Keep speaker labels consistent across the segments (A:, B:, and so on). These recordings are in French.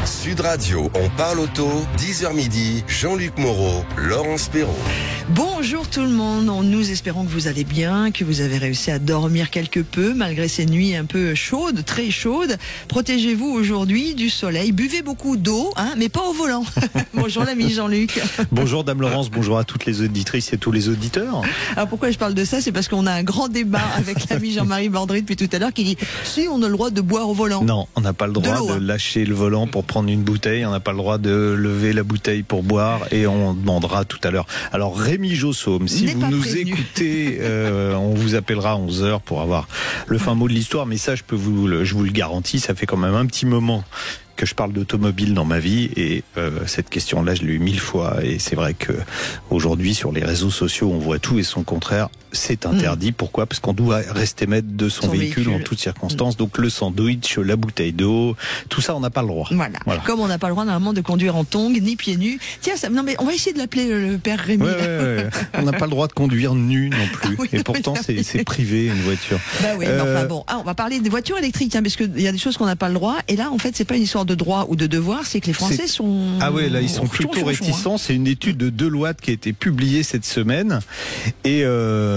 A: Sud Radio, on parle auto, 10h midi, Jean-Luc Moreau, Laurence Perrault.
B: Bonjour tout le monde, nous espérons que vous allez bien, que vous avez réussi à dormir quelque peu malgré ces nuits un peu chaudes, très chaudes. Protégez-vous aujourd'hui du soleil, buvez beaucoup d'eau, mais pas au volant. Bonjour l'ami Jean-Luc.
C: Bonjour Dame Laurence, bonjour à toutes les auditrices et tous les auditeurs.
B: Alors pourquoi je parle de ça, c'est parce qu'on a un grand débat avec l'ami Jean-Marie Bordry depuis tout à l'heure qui dit si on a le droit de boire au volant.
C: Non, on n'a pas le droit de lâcher le volant pour prendre une bouteille, on n'a pas le droit de lever la bouteille pour boire et on demandera tout à l'heure. Alors Rémi Jossaume, si vous nous écoutez, on vous appellera à 11h pour avoir le fin mot de l'histoire, mais ça je vous le garantis, ça fait quand même un petit moment que je parle d'automobile dans ma vie et cette question-là je l'ai eu 1000 fois et c'est vrai que aujourd'hui sur les réseaux sociaux on voit tout et son contraire. C'est interdit. Pourquoi ? Parce qu'on doit rester maître de son véhicule en toutes circonstances. Donc le sandwich, la bouteille d'eau, tout ça on n'a pas le droit.
B: Voilà. Comme on n'a pas le droit normalement de conduire en tongs ni pieds nus. Tiens, non mais on va essayer de l'appeler le père Rémi.
C: Ouais. On n'a pas le droit de conduire nu non plus. Et pourtant c'est privé une voiture.
B: Bah oui, mais enfin bon, on va parler des voitures électriques, parce qu'il y a des choses qu'on n'a pas le droit. Et là en fait c'est pas une histoire de droit ou de devoir, c'est que les Français sont...
C: Ah ouais, là ils sont plutôt réticents. C'est une étude de Deloitte qui a été publiée cette semaine. Et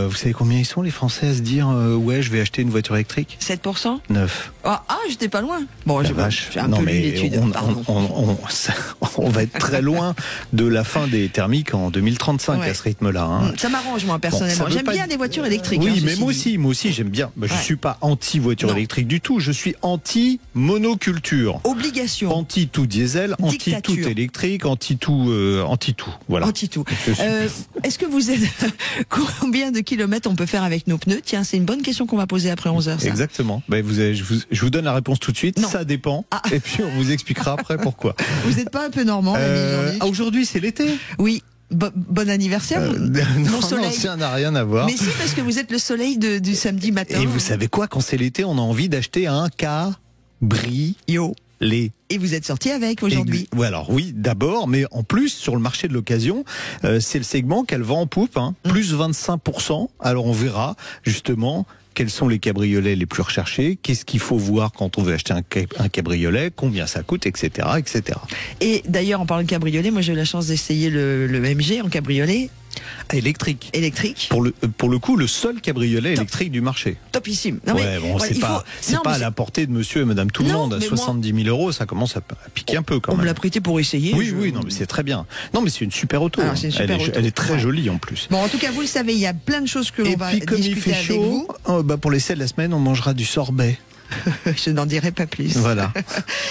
C: vous savez combien ils sont les Français à se dire ouais je vais acheter une voiture électrique ?
B: 7%?
C: 9.
B: Ah j'étais pas loin. Bon, j'ai un peu lu l'étude.
C: On va être très loin de la fin des thermiques en 2035 à ce rythme-là.
B: Ça m'arrange moi personnellement. J'aime bien les voitures électriques.
C: Oui, mais moi aussi j'aime bien. Je suis pas anti-voiture électrique du tout. Je suis anti-monoculture.
B: Obligation.
C: Anti-tout diesel, anti-tout électrique, anti-tout. Voilà.
B: Anti-tout. Est-ce que vous êtes... Combien de kilomètres on peut faire avec nos pneus ? Tiens, c'est une bonne question qu'on va poser après 11h.
C: Exactement. Je vous donne la réponse tout de suite. Non. Ça dépend. Et puis on vous expliquera après pourquoi.
B: Vous n'êtes pas un peu normand,
C: aujourd'hui, c'est l'été.
B: Oui. Bon anniversaire.
C: Mon soleil. Ça n'a rien à voir.
B: Mais si, parce que vous êtes le soleil du samedi matin.
C: Et vous savez quoi ? Quand c'est l'été, on a envie d'acheter un cabriolet.
B: Et vous êtes sorti avec aujourd'hui.
C: Oui, d'abord, mais en plus, sur le marché de l'occasion, c'est le segment qu'elle vend en poupe, plus 25%. Alors on verra, justement, quels sont les cabriolets les plus recherchés, qu'est-ce qu'il faut voir quand on veut acheter un cabriolet, combien ça coûte, etc., etc.
B: Et d'ailleurs, en parlant de cabriolet, moi j'ai eu la chance d'essayer le MG en cabriolet.
C: Électrique.
B: Pour
C: le coup, le seul cabriolet électrique du marché.
B: Topissime.
C: C'est pas à la portée de monsieur et madame tout le monde. À 70 000 euros, ça commence à piquer un peu quand même.
B: On me l'a prêté pour essayer.
C: Oui, non, mais c'est très bien. Non, mais c'est une super auto.
B: Alors,
C: elle est très jolie en plus.
B: Bon, en tout cas, vous le savez, il y a plein de choses que l'on va discuter avec vous. Et puis, comme il fait chaud,
C: pour l'essai de la semaine, on mangera du sorbet.
B: Je n'en dirai pas plus.
C: Voilà.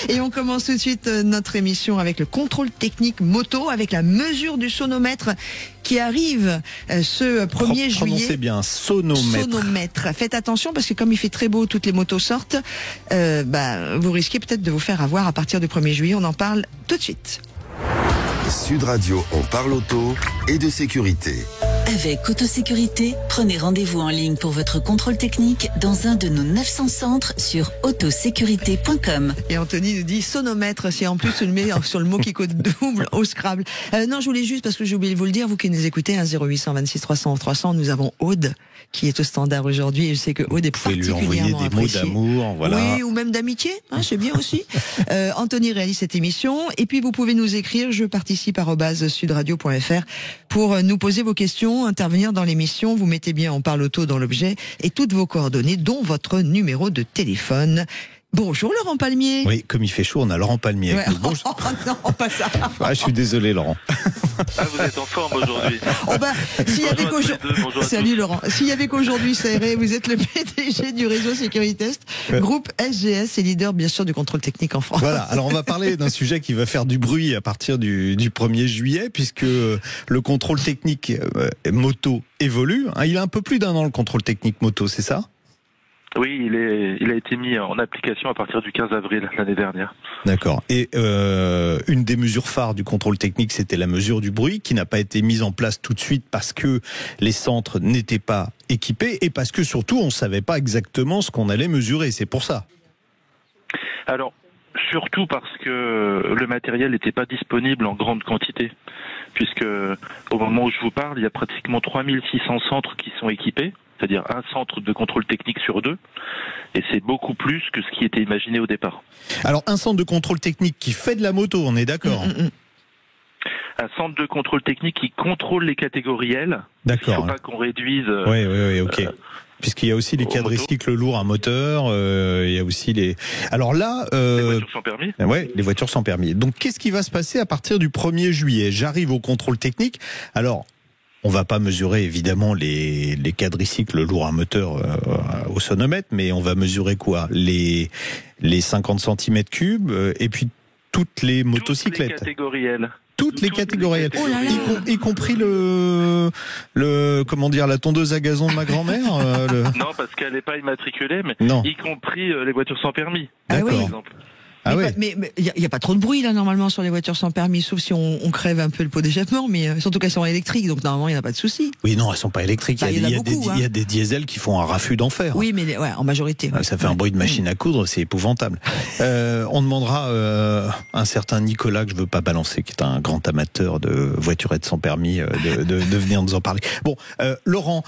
B: Et on commence tout de suite notre émission avec le contrôle technique moto, avec la mesure du sonomètre qui arrive ce 1er juillet.
C: Prononcez bien, sonomètre.
B: Faites attention parce que comme il fait très beau, toutes les motos sortent. Vous risquez peut-être de vous faire avoir à partir du 1er juillet. On en parle tout de suite.
A: Sud Radio, on parle auto et de sécurité.
D: Avec Autosécurité, prenez rendez-vous en ligne pour votre contrôle technique dans un de nos 900 centres sur autosécurité.com.
B: Et Anthony nous dit sonomètre, si en plus tu le mets sur le mot qui code double au Scrabble. Non, je voulais juste, parce que j'ai oublié de vous le dire, vous qui nous écoutez, 0826 300 300, nous avons Aude qui est au standard aujourd'hui. Et je sais que Aude est particulièrement appréciée.
C: Vous pouvez lui envoyer des mots d'amour, voilà.
B: Oui, ou même d'amitié, c'est bien aussi. Anthony réalise cette émission. Et puis vous pouvez nous écrire, je participe @sudradio.fr pour nous poser vos questions, intervenir dans l'émission. Vous mettez bien On parle auto dans l'objet et toutes vos coordonnées, dont votre numéro de téléphone. Bonjour Laurent Palmier.
C: Oui, comme il fait chaud, on a Laurent Palmier avec nous. Bonjour.
B: Non, pas ça.
C: Je suis désolé Laurent.
E: Vous êtes en forme aujourd'hui.
B: Salut Laurent. S'il y avait qu'aujourd'hui, ça irait. Vous êtes le PDG du réseau Sécuritest, groupe SGS et leader bien sûr du contrôle technique en France.
C: Voilà, alors on va parler d'un sujet qui va faire du bruit à partir du 1er juillet, puisque le contrôle technique moto évolue. Il a un peu plus d'1 an le contrôle technique moto, c'est ça ?
E: Oui, il a été mis en application à partir du 15 avril l'année dernière.
C: D'accord. Et une des mesures phares du contrôle technique, c'était la mesure du bruit, qui n'a pas été mise en place tout de suite parce que les centres n'étaient pas équipés et parce que surtout on ne savait pas exactement ce qu'on allait mesurer. C'est pour ça.
E: Alors, surtout parce que le matériel n'était pas disponible en grande quantité, puisque au moment où je vous parle, il y a pratiquement 3600 centres qui sont équipés. c'est-à-dire un centre de contrôle technique sur 2, et c'est beaucoup plus que ce qui était imaginé au départ.
C: Alors un centre de contrôle technique qui fait de la moto, on est d'accord.
E: Un centre de contrôle technique qui contrôle les catégories L.
C: D'accord.
E: Il ne faut pas qu'on réduise...
C: Oui, ok. Puisqu'il y a aussi les quadricycles lourds à moteur, il y a aussi les... Alors là...
E: les voitures sans permis.
C: Ouais, les voitures sans permis. Donc qu'est-ce qui va se passer à partir du 1er juillet ? J'arrive au contrôle technique. Alors, on va pas mesurer évidemment les quadricycles lourds à moteur au sonomètre, mais on va mesurer quoi ? Les 50 cm3 et puis toutes les motocyclettes.
E: Toutes les catégories L.
C: Toutes les catégories, y compris comment dire, la tondeuse à gazon de ma grand-mère.
E: Non, parce qu'elle n'est pas immatriculée, mais
C: non.
E: Y compris les voitures sans permis.
C: D'accord.
E: Par exemple.
B: Mais il n'y a pas trop de bruit là normalement sur les voitures sans permis, sauf si on crève un peu le pot d'échappement, mais surtout qu'elles sont électriques, donc normalement il n'y a pas de souci.
C: Oui, non, elles sont pas électriques.
B: Il
C: y a des diesels qui font un raffut d'enfer.
B: Oui, mais en majorité.
C: Ça fait un bruit de machine à coudre, c'est épouvantable. On demandera un certain Nicolas, que je veux pas balancer, qui est un grand amateur de voiturettes sans permis, de venir nous en parler. Bon, Laurent,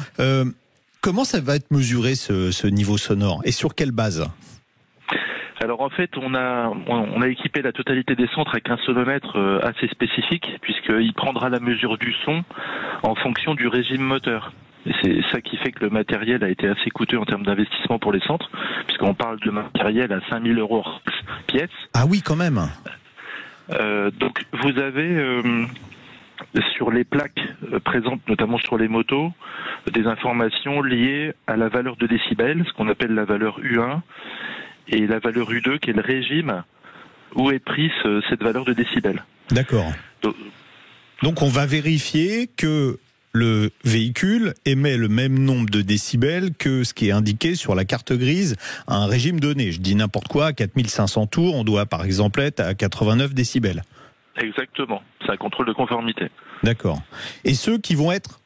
C: comment ça va être mesuré ce niveau sonore et sur quelle base ?
E: Alors en fait, on a équipé la totalité des centres avec un sonomètre assez spécifique, puisqu'il prendra la mesure du son en fonction du régime moteur. Et c'est ça qui fait que le matériel a été assez coûteux en termes d'investissement pour les centres, puisqu'on parle de matériel à 5 000 € pièce.
C: Ah oui, quand même.
E: Donc vous avez sur les plaques présentes, notamment sur les motos, des informations liées à la valeur de décibels, ce qu'on appelle la valeur U1, et la valeur U2 qui est le régime où est prise cette valeur de décibels.
C: D'accord. Donc on va vérifier que le véhicule émet le même nombre de décibels que ce qui est indiqué sur la carte grise à un régime donné. Je dis n'importe quoi, à 4500 tours, on doit par exemple être à 89 décibels.
E: Exactement, c'est un contrôle de conformité.
C: D'accord. Et ceux qui vont être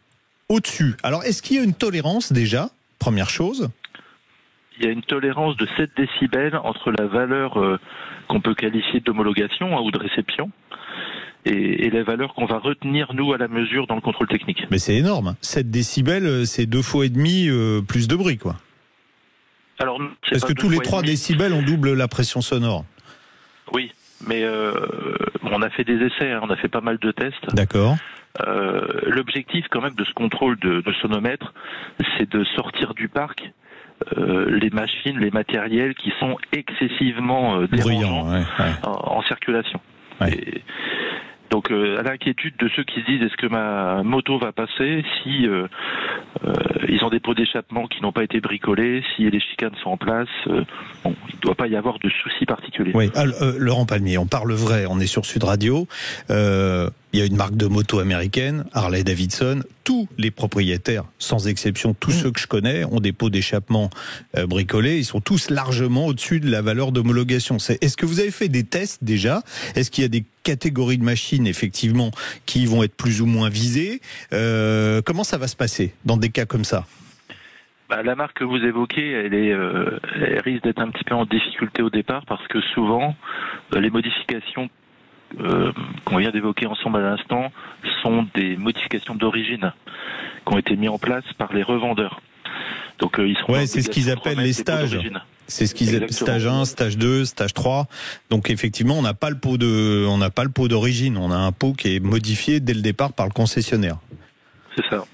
C: au-dessus. Alors est-ce qu'il y a une tolérance déjà, première chose ?
E: Il y a une tolérance de 7 décibels entre la valeur qu'on peut qualifier d'homologation ou de réception et la valeur qu'on va retenir, nous, à la mesure dans le contrôle technique.
C: Mais c'est énorme. 7 décibels, c'est 2 fois et demi plus de bruit, quoi.
E: Alors,
C: parce que tous les 3 décibels, on double la pression sonore.
E: Oui, mais on a fait des essais, on a fait pas mal de tests.
C: D'accord.
E: L'objectif, quand même, de ce contrôle de sonomètre, c'est de sortir du parc les machines, les matériels qui sont excessivement dérangeants en circulation. Ouais. Et donc à l'inquiétude de ceux qui se disent est-ce que ma moto va passer si ils ont des pots d'échappement qui n'ont pas été bricolés, si les chicanes sont en place, il ne doit pas y avoir de soucis particuliers.
C: Oui, Laurent Palmier, on parle vrai, on est sur Sud Radio. Il y a une marque de moto américaine, Harley Davidson. Tous les propriétaires, sans exception, tous ceux que je connais, ont des pots d'échappement bricolés. Ils sont tous largement au-dessus de la valeur d'homologation. Est-ce que vous avez fait des tests déjà ? Est-ce qu'il y a des catégories de machines, effectivement, qui vont être plus ou moins visées ? Comment ça va se passer dans des cas comme ça ?
E: La marque que vous évoquez, elle risque d'être un petit peu en difficulté au départ parce que souvent, les modifications qu'on vient d'évoquer ensemble à l'instant sont des modifications d'origine qui ont été mises en place par les revendeurs. Donc ils sont
C: c'est ce qu'ils appellent les stages. C'est ce qu'ils appellent stage 1, stage 2, stage 3. Donc effectivement, on n'a pas le pot d'origine, on a un pot qui est modifié dès le départ par le concessionnaire.
E: C'est ça.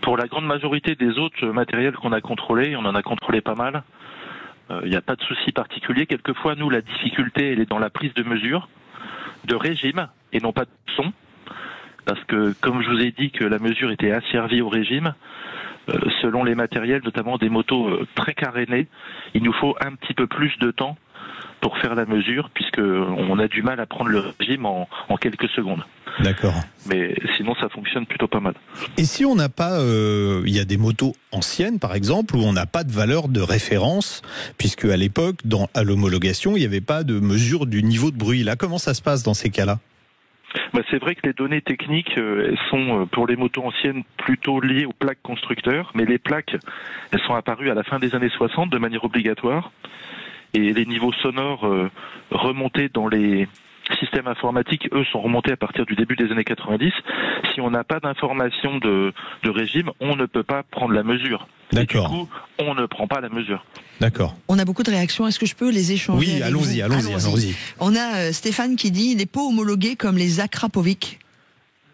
E: Pour la grande majorité des autres matériels qu'on a contrôlés, on en a contrôlé pas mal. Il n'y a pas de souci particulier. Quelquefois, nous, la difficulté, elle est dans la prise de mesure, de régime, et non pas de son. Parce que, comme je vous ai dit que la mesure était asservie au régime, selon les matériels, notamment des motos très carénées, il nous faut un petit peu plus de temps pour faire la mesure, puisqu'on a du mal à prendre le régime en quelques secondes.
C: D'accord.
E: Mais sinon, ça fonctionne plutôt pas mal.
C: Et si on n'a pas... il y a des motos anciennes, par exemple, où on n'a pas de valeur de référence, puisque à l'époque, à l'homologation, il n'y avait pas de mesure du niveau de bruit. Là, comment ça se passe dans ces cas-là ?
E: C'est vrai que les données techniques sont, pour les motos anciennes, plutôt liées aux plaques constructeurs, mais les plaques, elles sont apparues à la fin des années 60 de manière obligatoire, et les niveaux sonores remontés dans les systèmes informatiques, eux, sont remontés à partir du début des années 90. Si on n'a pas d'information de régime, on ne peut pas prendre la mesure.
C: D'accord.
E: Et du coup, on ne prend pas la mesure.
C: D'accord.
B: On a beaucoup de réactions. Est-ce que je peux les échanger?
C: Oui, allons-y.
B: On a Stéphane qui dit les pots homologués comme les Akrapovic.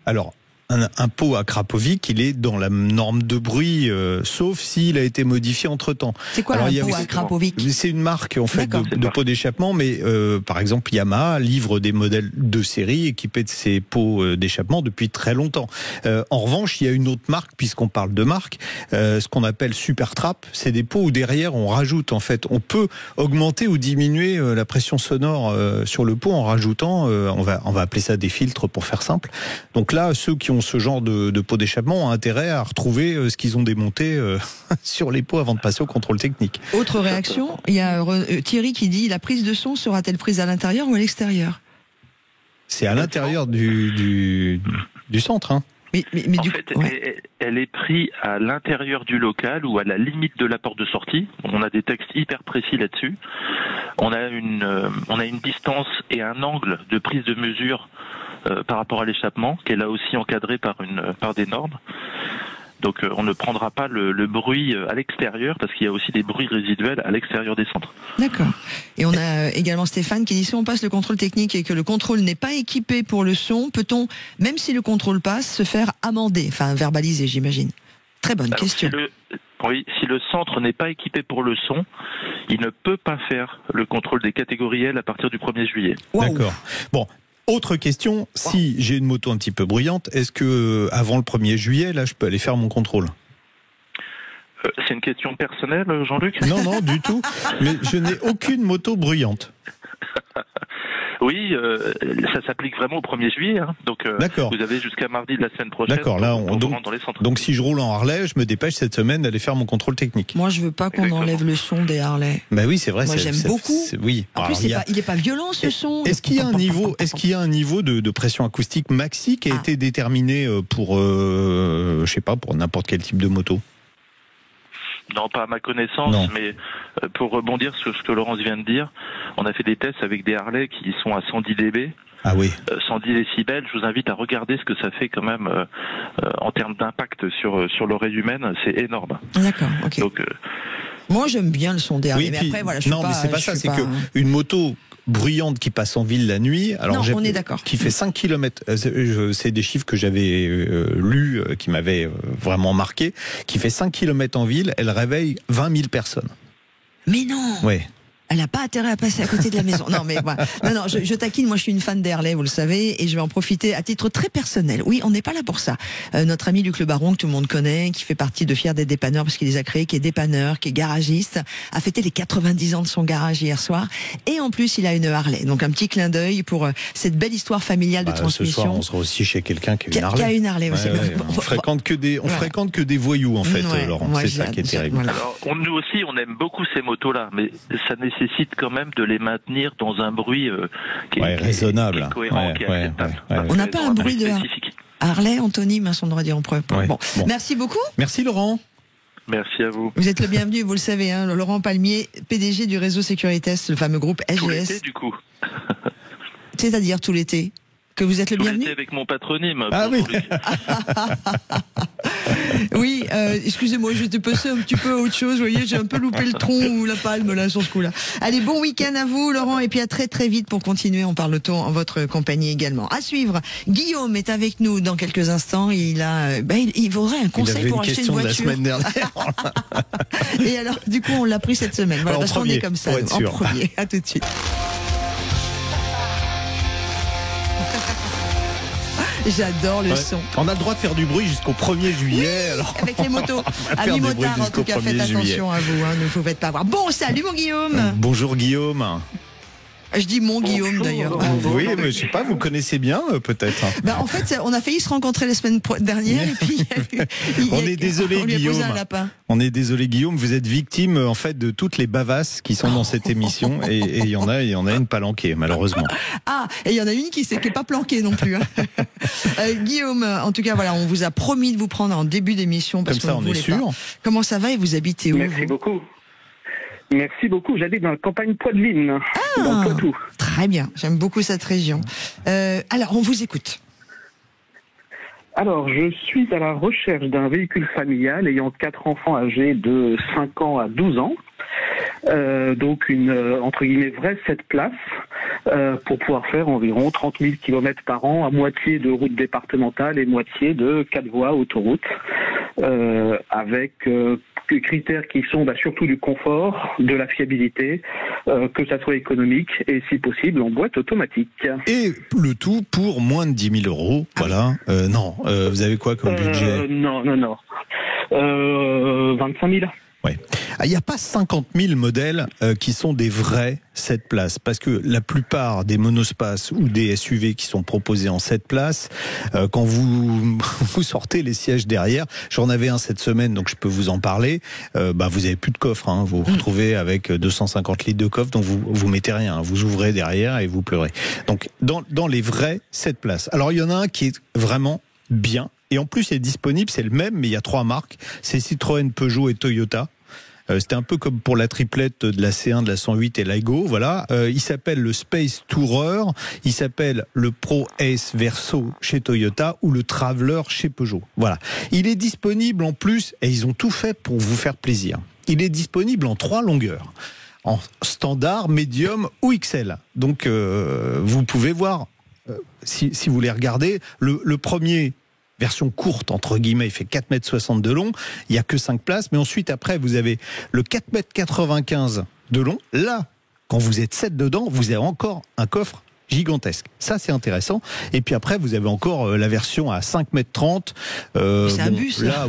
C: Alors, un pot à Krapovic, il est dans la norme de bruit, sauf s'il a été modifié entre-temps.
B: C'est quoi un pot à Krapovic?
C: C'est une marque en fait de pot d'échappement, mais par exemple Yamaha livre des modèles de série équipés de ces pots d'échappement depuis très longtemps. En revanche, il y a une autre marque, puisqu'on parle de marque, ce qu'on appelle Super Trap, c'est des pots où derrière on rajoute, en fait, on peut augmenter ou diminuer la pression sonore sur le pot en rajoutant, on va appeler ça des filtres pour faire simple. Donc là, ceux qui ont ce genre de pot d'échappement ont intérêt à retrouver ce qu'ils ont démonté sur les pots avant de passer au contrôle technique.
B: Autre réaction, il y a Thierry qui dit la prise de son sera-t-elle prise à l'intérieur ou à l'extérieur?
C: C'est à l'intérieur du centre, hein.
E: Mais en fait, elle est prise à l'intérieur du local ou à la limite de la porte de sortie. On a des textes hyper précis là-dessus. On a une distance et un angle de prise de mesure par rapport à l'échappement, qui est là aussi encadré par des normes. Donc on ne prendra pas le bruit à l'extérieur, parce qu'il y a aussi des bruits résiduels à l'extérieur des centres.
B: D'accord. Et on a également Stéphane qui dit si on passe le contrôle technique et que le contrôle n'est pas équipé pour le son, peut-on, même si le contrôle passe, se faire amender, enfin verbaliser, j'imagine? Très bonne question.
E: Si le centre n'est pas équipé pour le son, il ne peut pas faire le contrôle des catégories L à partir du 1er juillet.
B: Wow.
C: D'accord. Bon. Autre question, si j'ai une moto un petit peu bruyante, est-ce que avant le 1er juillet, là, je peux aller faire mon contrôle?
E: C'est une question personnelle, Jean-Luc?
C: Non, du tout. Mais je n'ai aucune moto bruyante.
E: Oui, ça s'applique vraiment au 1er juillet. Hein. Donc, vous avez jusqu'à mardi de la semaine prochaine pour vous rendre dans les centres.
C: Donc, si je roule en Harley, je me dépêche cette semaine d'aller faire mon contrôle technique.
B: Moi, je veux pas qu'on enlève le son des Harley.
C: Bah oui, c'est vrai.
B: Moi, j'aime beaucoup.
C: Oui.
B: En plus, il est pas violent, ce son.
C: Est-ce qu'il y a un niveau de pression acoustique maxi qui a été déterminé pour, je sais pas, pour n'importe quel type de moto?
E: Non, pas à ma connaissance, mais pour rebondir sur ce que Laurence vient de dire, on a fait des tests avec des Harley qui sont à 110 dB.
C: Ah oui.
E: 110 décibels, je vous invite à regarder ce que ça fait quand même en termes d'impact sur l'oreille humaine, c'est énorme.
B: D'accord, ok.
E: Donc,
B: moi j'aime bien le son des Harley, mais après voilà,
C: mais c'est pas ça, c'est qu'une moto bruyante qui passe en ville la nuit, alors
B: on est d'accord,
C: qui fait 5 km, c'est des chiffres que j'avais lus, qui m'avaient vraiment marqué, qui fait 5 km en ville, elle réveille 20 000 personnes.
B: Mais non.
C: Ouais.
B: Elle n'a pas intérêt à passer à côté de la maison. Non, mais voilà. Non, je taquine. Moi, je suis une fan d'Harley, vous le savez, et je vais en profiter à titre très personnel. Oui, on n'est pas là pour ça. Notre ami Luc Le Baron, que tout le monde connaît, qui fait partie de Fier des dépanneurs, parce qu'il les a créés, qui est dépanneur, qui est garagiste, a fêté les 90 ans de son garage hier soir. Et en plus, il a une Harley. Donc, un petit clin d'œil pour cette belle histoire familiale de transmission.
C: Ce soir, on sera aussi chez quelqu'un qui a une Harley.
B: Qui a une Harley aussi.
C: On fréquente que des voyous, en fait, Laurent. C'est ça qui est terrible.
B: Voilà.
E: Alors, nous aussi, on aime beaucoup ces motos-là, mais ça nécessite quand même de les maintenir dans un bruit qui est
C: raisonnable,
E: qui est cohérent, qui est acceptable.
B: On n'a pas un bruit de Harley, Anthony, on devrait dire en preuve. Bon. Merci beaucoup.
C: Merci Laurent.
E: Merci à vous.
B: Vous êtes le bienvenu, vous le savez, hein, Laurent Palmier, PDG du réseau Securitas, le fameux groupe SGS.
E: Tout l'été, du coup.
B: C'est-à-dire tout l'été que vous êtes le bienvenu.
E: Avec mon patronyme.
C: Ah oui.
B: Oui, excusez-moi, j'étais passé un petit peu à autre chose. Vous voyez, j'ai un peu loupé le tronc ou la palme là sur ce coup-là. Allez, bon week-end à vous, Laurent, et puis à très très vite pour continuer. On parle auto en votre compagnie également. À suivre. Guillaume est avec nous dans quelques instants. Il vaudrait un conseil pour acheter une voiture.
C: La semaine dernière.
B: Et alors, du coup, on l'a pris cette semaine. Voilà, parce qu'on est comme ça. En premier. À tout de suite. J'adore le son.
C: On a le droit de faire du bruit jusqu'au 1er juillet. Alors
B: avec les motos. Amis motards, en tout cas, faites attention à vous. Ne vous faites pas avoir. Bon, salut mon Guillaume.
C: Bonjour Guillaume.
B: Je dis mon Guillaume d'ailleurs.
C: Oui, mais je sais pas, vous connaissez bien peut-être.
B: En fait, on a failli se rencontrer la semaine dernière et puis
C: on est désolé Guillaume. On est désolé Guillaume, vous êtes victime en fait de toutes les bavasses qui sont dans cette émission et il y en a une palanquée malheureusement.
B: Ah, et il y en a une qui n'est pas planquée non plus. Hein. Guillaume, en tout cas voilà, on vous a promis de vous prendre en début d'émission parce
C: comme ça on est sûr.
B: Comment ça va et vous habitez où?
F: Merci beaucoup. Merci beaucoup, j'habite dans la campagne poitevine, dans le Poitou.
B: Très bien, j'aime beaucoup cette région. Alors, on vous écoute.
F: Alors, je suis à la recherche d'un véhicule familial ayant 4 enfants âgés de 5 ans à 12 ans. Donc une, entre guillemets, vraie 7 places pour pouvoir faire environ 30 000 km par an, à moitié de route départementale et moitié de 4 voies autoroute, avec critères qui sont surtout du confort, de la fiabilité, que ça soit économique et si possible en boîte automatique.
C: Et le tout pour moins de 10 000 euros. Voilà. Non, vous avez quoi comme budget?
F: Non. 25 000.
C: Ouais. Il n'y a pas 50 000 modèles qui sont des vrais 7 places, parce que la plupart des monospaces ou des SUV qui sont proposés en 7 places, quand vous sortez les sièges derrière, j'en avais un cette semaine, donc je peux vous en parler, vous avez plus de coffre, hein, vous vous retrouvez avec 250 litres de coffre, donc vous mettez rien, vous ouvrez derrière et vous pleurez. Donc dans les vrais 7 places. Alors il y en a un qui est vraiment bien, et en plus il est disponible, c'est le même, mais il y a 3 marques, c'est Citroën, Peugeot et Toyota. C'était un peu comme pour la triplette de la C1, de la 108 et l'Aigo, voilà. Il s'appelle le Space Tourer, il s'appelle le Pro Ace Verso chez Toyota ou le Traveler chez Peugeot. Voilà. Il est disponible en plus, et ils ont tout fait pour vous faire plaisir. Il est disponible en 3 longueurs, en standard, médium ou XL. Donc vous pouvez voir, si vous les regardez, le premier, version courte, entre guillemets, il fait 4,60 m de long, il n'y a que 5 places, mais ensuite, après, vous avez le 4,95 m de long. Là, quand vous êtes 7 dedans, vous avez encore un coffre gigantesque. Ça, c'est intéressant. Et puis après, vous avez encore la version à 5,30 m.
B: C'est un bus,
C: là.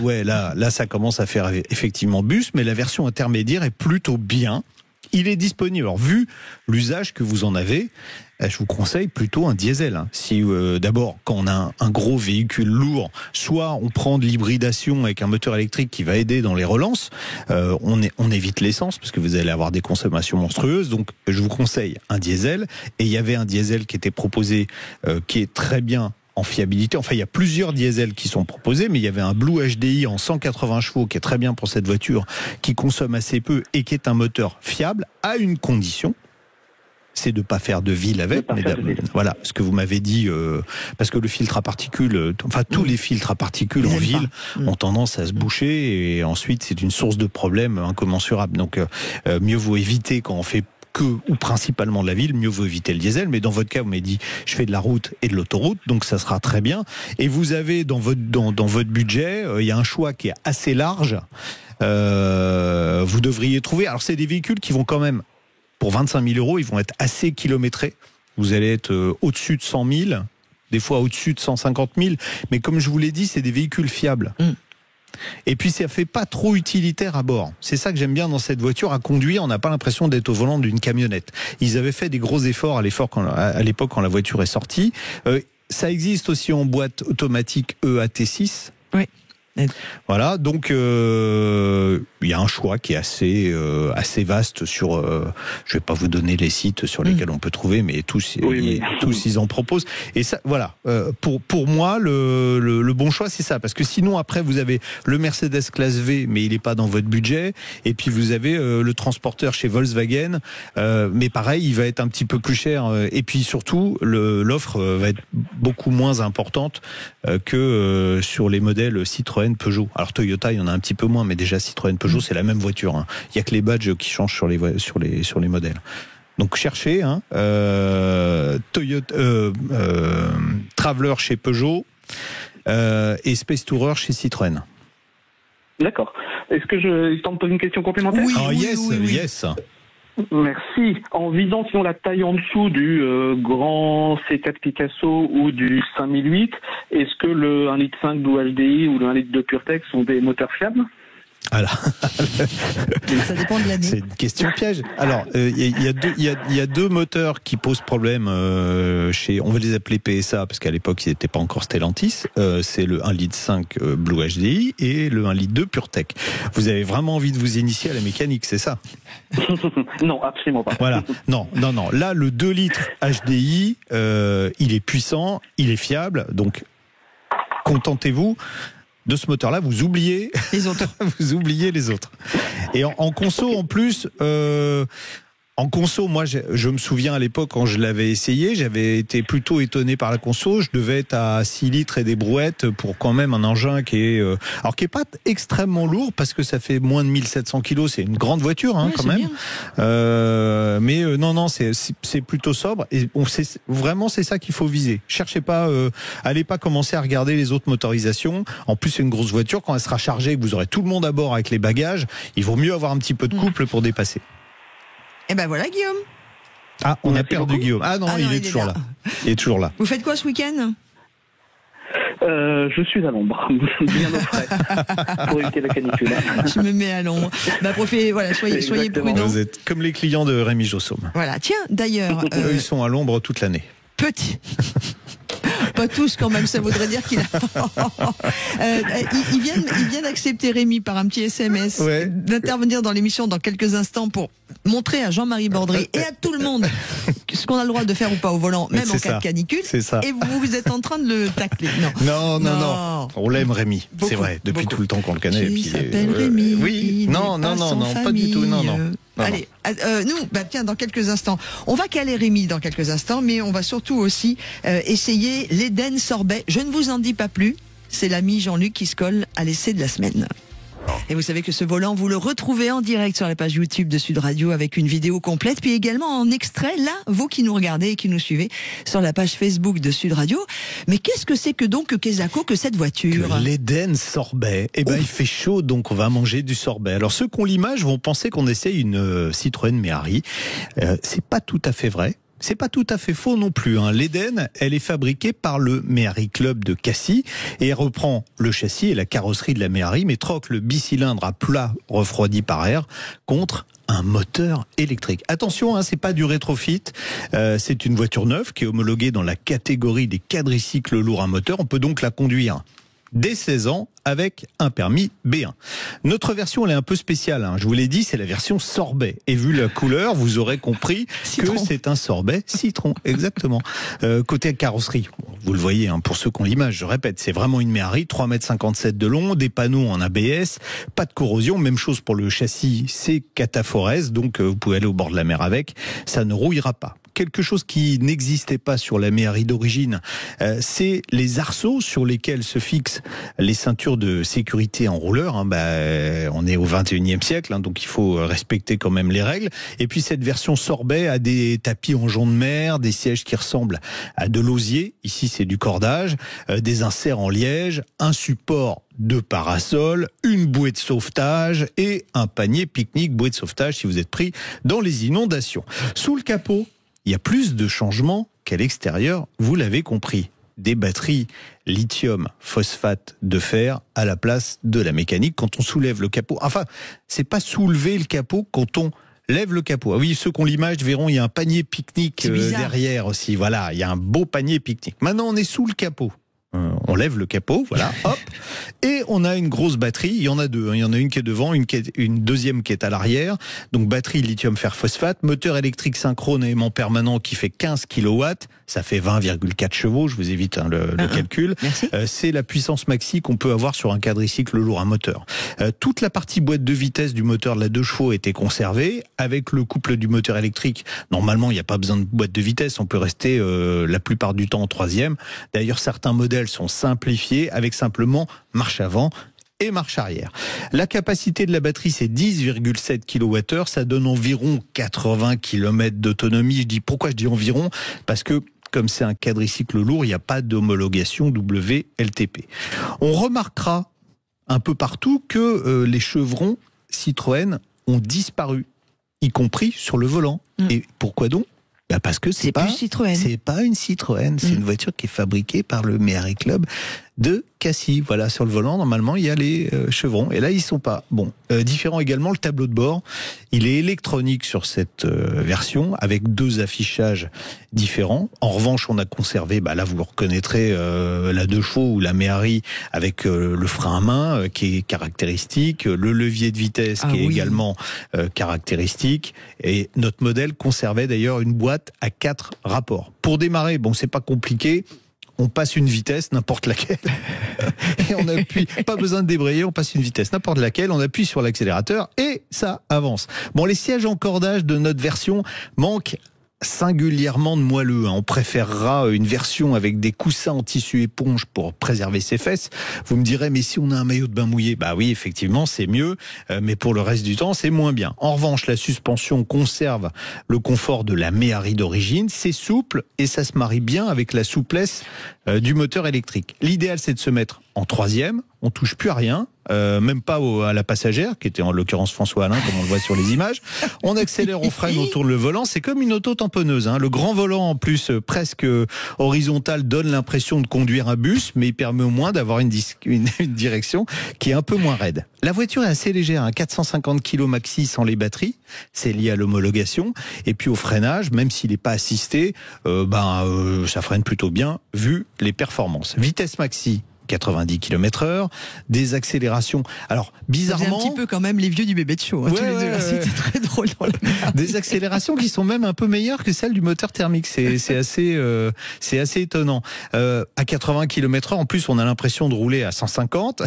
C: Là, ça commence à faire effectivement bus, mais la version intermédiaire est plutôt bien. Il est disponible. Alors, vu l'usage que vous en avez, je vous conseille plutôt un diesel. Si d'abord, quand on a un gros véhicule lourd, soit on prend de l'hybridation avec un moteur électrique qui va aider dans les relances, on évite l'essence parce que vous allez avoir des consommations monstrueuses. Donc, je vous conseille un diesel. Et il y avait un diesel qui était proposé, qui est très bien en fiabilité. Enfin, il y a plusieurs diesels qui sont proposés, mais il y avait un Blue HDI en 180 chevaux qui est très bien pour cette voiture, qui consomme assez peu et qui est un moteur fiable, à une condition, c'est de ne pas faire de ville avec. Voilà, ce que vous m'avez dit, parce que le filtre à particules, tous les filtres à particules en ville ont tendance à se boucher et ensuite c'est une source de problèmes incommensurables. Donc mieux vaut éviter quand on fait ou principalement de la ville, mieux vaut éviter le diesel. Mais dans votre cas, vous m'avez dit, je fais de la route et de l'autoroute, donc ça sera très bien. Et vous avez dans votre budget, il y a un choix qui est assez large. Vous devriez trouver. Alors c'est des véhicules qui vont quand même, pour 25 000 euros, ils vont être assez kilométrés. Vous allez être au-dessus de 100 000, des fois au-dessus de 150 000. Mais comme je vous l'ai dit, c'est des véhicules fiables. Et puis ça fait pas trop utilitaire à bord. C'est ça que j'aime bien dans cette voiture à conduire. On n'a pas l'impression d'être au volant d'une camionnette. Ils avaient fait des gros efforts à l'époque quand la voiture est sortie. Ça existe aussi en boîte automatique EAT6.
B: Oui.
C: Voilà, donc il y a un choix qui est assez vaste sur. Je vais pas vous donner les sites sur lesquels on peut trouver, mais tous ils en proposent. Et ça, voilà. Pour moi, le bon choix c'est ça, parce que sinon après vous avez le Mercedes classe V, mais il est pas dans votre budget. Et puis vous avez le transporteur chez Volkswagen, mais pareil, il va être un petit peu plus cher. Et puis surtout, l'offre va être beaucoup moins importante que sur les modèles Citroën, Peugeot. Alors Toyota, il y en a un petit peu moins, mais déjà Citroën, Peugeot, c'est la même voiture. Il y a que les badges qui changent sur les modèles. Donc cherchez Toyota, Traveler chez Peugeot et Space Tourer chez Citroën.
F: D'accord. Est-ce que je tente de poser une question complémentaire?
C: Yes.
F: Merci. En visant sinon la taille en dessous du grand C4 Picasso ou du 5008, est-ce que le 1,5 litre Blue HDI ou le 1 litre de PureTech sont des moteurs fiables?
C: Alors,
B: ça dépend de l'année.
C: C'est une question piège. Alors, il y a deux moteurs qui posent problème on va les appeler PSA parce qu'à l'époque ils n'étaient pas encore Stellantis. C'est le 1,5 litre Blue HDI et le 1 litre 2 PureTech. Vous avez vraiment envie de vous initier à la mécanique, c'est ça?
F: Non, absolument pas.
C: Voilà. Non. Là, le 2 litres HDI, il est puissant, il est fiable, donc contentez-vous. de ce moteur-là, vous oubliez
B: les autres.
C: Vous oubliez les autres. Et en conso, en plus... En conso, moi, je me souviens à l'époque quand je l'avais essayé, j'avais été plutôt étonné par la conso. Je devais être à 6 litres et des brouettes pour quand même un engin qui est, alors qui est pas extrêmement lourd parce que ça fait moins de 1700 kilos. C'est une grande voiture, hein, quand même. Mais non, c'est plutôt sobre. Et bon, c'est ça qu'il faut viser. Cherchez pas, allez pas commencer à regarder les autres motorisations. En plus, c'est une grosse voiture. Quand elle sera chargée, que vous aurez tout le monde à bord avec les bagages, il vaut mieux avoir un petit peu de couple pour dépasser.
B: Et ben voilà, Guillaume.
C: Ah, on a perdu Guillaume. Ah non, il est toujours là. Il est toujours là.
B: Vous faites quoi ce week-end ?
F: Je suis à l'ombre, bien au frais, pour éviter la canicule.
B: Je me mets à l'ombre. Soyez prudents.
C: Vous êtes comme les clients de Rémi Jossaume.
B: Voilà, tiens, d'ailleurs...
C: Eux, ils sont à l'ombre toute l'année.
B: Petit. Pas tous quand même, ça voudrait dire qu'il a... il vient d'accepter, Rémi, par un petit SMS, d'intervenir dans l'émission dans quelques instants pour montrer à Jean-Marie Bordry et à tout le monde ce qu'on a le droit de faire ou pas au volant, même en cas de canicule.
C: C'est ça.
B: Et vous êtes en train de le tacler.
C: Non. On l'aime, Rémi. C'est vrai, depuis tout le temps qu'on le connaît.
B: Il s'appelle Rémi.
C: Oui, non, pas du tout. Non.
B: Allez, nous, dans quelques instants, on va caler Rémi dans quelques instants, mais on va surtout aussi essayer l'Eden Sorbet. Je ne vous en dis pas plus, c'est l'ami Jean-Luc qui se colle à l'essai de la semaine. Et vous savez que ce volant, vous le retrouvez en direct sur la page YouTube de Sud Radio avec une vidéo complète, puis également en extrait, là, vous qui nous regardez et qui nous suivez sur la page Facebook de Sud Radio. Mais qu'est-ce que c'est que Kesako, que cette voiture ?
C: Que l'Eden Sorbet. Eh ben, il fait chaud, donc on va manger du sorbet. Alors, ceux qui ont l'image vont penser qu'on essaye une Citroën Méhari. C'est pas tout à fait vrai. C'est pas tout à fait faux non plus. L'Eden, elle est fabriquée par le Méhari Club de Cassis et elle reprend le châssis et la carrosserie de la Méhari, mais troque le bicylindre à plat refroidi par air contre un moteur électrique. Attention, c'est pas du rétrofit. C'est une voiture neuve qui est homologuée dans la catégorie des quadricycles lourds à moteur. On peut donc la conduire dès 16 ans avec un permis B1. Notre version, elle est un peu spéciale. Je vous l'ai dit, c'est la version sorbet. Et vu la couleur, vous aurez compris que c'est un sorbet citron. Exactement. Côté carrosserie, vous le voyez, pour ceux qui ont l'image, je répète, c'est vraiment une Méhari, 3,57 m de long, des panneaux en ABS, pas de corrosion. Même chose pour le châssis, c'est Cataforès, donc vous pouvez aller au bord de la mer avec. Ça ne rouillera pas. Quelque chose qui n'existait pas sur la Méhari d'origine, c'est les arceaux sur lesquels se fixent les ceintures de sécurité en rouleur. On est au 21e siècle, donc il faut respecter quand même les règles. Et puis cette version sorbet a des tapis en jonc de mer, des sièges qui ressemblent à de l'osier. Ici, c'est du cordage, des inserts en liège, un support de parasol, une bouée de sauvetage et un panier pique-nique bouée de sauvetage si vous êtes pris dans les inondations. Sous le capot, il y a plus de changements qu'à l'extérieur, vous l'avez compris. Des batteries lithium phosphate de fer à la place de la mécanique quand on soulève le capot. Enfin, c'est pas soulever le capot quand on lève le capot. Ah oui, ceux qui ont l'image verront, il y a un panier pique-nique derrière aussi. Voilà, il y a un beau panier pique-nique. Maintenant, on est sous le capot. On lève le capot, voilà, hop, et on a une grosse batterie. Il y en a deux, il y en a une qui est devant, une deuxième qui est à l'arrière. Donc batterie lithium fer phosphate, moteur électrique synchrone aimant permanent qui fait 15 kW, ça fait 20,4 chevaux. Je vous évite le calcul. C'est la puissance maxi qu'on peut avoir sur un quadricycle lourd à moteur. Toute la partie boîte de vitesse du moteur de la 2 chevaux a été conservée. Avec le couple du moteur électrique, normalement il n'y a pas besoin de boîte de vitesse, on peut rester la plupart du temps en troisième. D'ailleurs certains modèles sont simplifiés avec simplement marche avant et marche arrière. La capacité de la batterie, c'est 10,7 kWh, ça donne environ 80 km d'autonomie. Pourquoi je dis environ ? Parce que comme c'est un quadricycle lourd, il n'y a pas d'homologation WLTP. On remarquera un peu partout que les chevrons Citroën ont disparu, y compris sur le volant. Et pourquoi donc ? Parce que c'est pas une Citroën, c'est une voiture qui est fabriquée par le Méhari Club de Cassis. Voilà, sur le volant, normalement, il y a les chevrons. Et là, ils sont pas. Bon, différent également, le tableau de bord. Il est électronique sur cette version, avec 2 affichages différents. En revanche, on a conservé, là, vous reconnaîtrez la 2 chevaux ou la Méhari avec le frein à main, qui est caractéristique, le levier de vitesse, qui est également caractéristique. Et notre modèle conservait d'ailleurs une boîte à 4 rapports. Pour démarrer, c'est pas compliqué. on passe une vitesse, n'importe laquelle, et on appuie, pas besoin de débrayer, on passe une vitesse, n'importe laquelle, on appuie sur l'accélérateur et ça avance. Bon, les sièges en cordage de notre version manquent singulièrement de moelleux. On préférera une version avec des coussins en tissu éponge pour préserver ses fesses. Vous me direz, mais si on a un maillot de bain mouillé, bah oui, effectivement, c'est mieux, mais pour le reste du temps, c'est moins bien. En revanche, la suspension conserve le confort de la Méhari d'origine, c'est souple et ça se marie bien avec la souplesse du moteur électrique. L'idéal, c'est de se mettre en troisième, on touche plus à rien, même pas à la passagère, qui était en l'occurrence François Alain, comme on le voit sur les images. On accélère, on freine, on tourne le volant, c'est comme une auto-tamponneuse. Le grand volant, en plus, presque horizontal, donne l'impression de conduire un bus, mais il permet au moins d'avoir une direction qui est un peu moins raide. La voiture est assez légère, 450 kg maxi sans les batteries, c'est lié à l'homologation, et puis au freinage, même s'il n'est pas assisté, ça freine plutôt bien, vu les performances. Vitesse maxi, 90 km/h, des accélérations. Alors, bizarrement.
B: C'est un petit peu quand même les vieux du bébé de show, tous les deux là. C'était très drôle dans la
C: Des accélérations qui sont même un peu meilleures que celles du moteur thermique. C'est assez étonnant. À 80 km/h, en plus, on a l'impression de rouler à 150.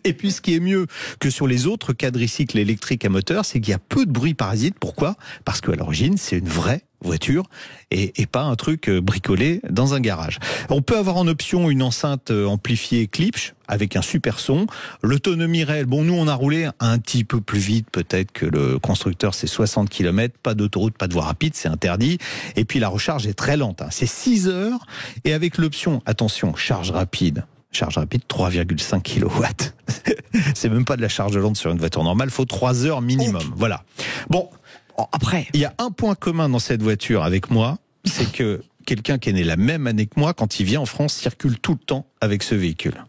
C: Et puis, ce qui est mieux que sur les autres quadricycles électriques à moteur, c'est qu'il y a peu de bruit parasite. Pourquoi ? Parce qu'à l'origine, c'est une vraie voiture et pas un truc bricolé dans un garage. On peut avoir en option une enceinte amplifiée Klipsch avec un super son. L'autonomie réelle, bon, nous on a roulé un petit peu plus vite peut-être que le constructeur, c'est 60 km, pas d'autoroute, pas de voie rapide, c'est interdit. Et puis la recharge est très lente, c'est 6 heures et avec l'option, attention, charge rapide, 3,5 kW. C'est même pas de la charge lente sur une voiture normale, faut 3 heures minimum. Voilà. Bon, après, il y a un point commun dans cette voiture avec moi, c'est que quelqu'un qui est né la même année que moi, quand il vient en France, circule tout le temps avec ce véhicule.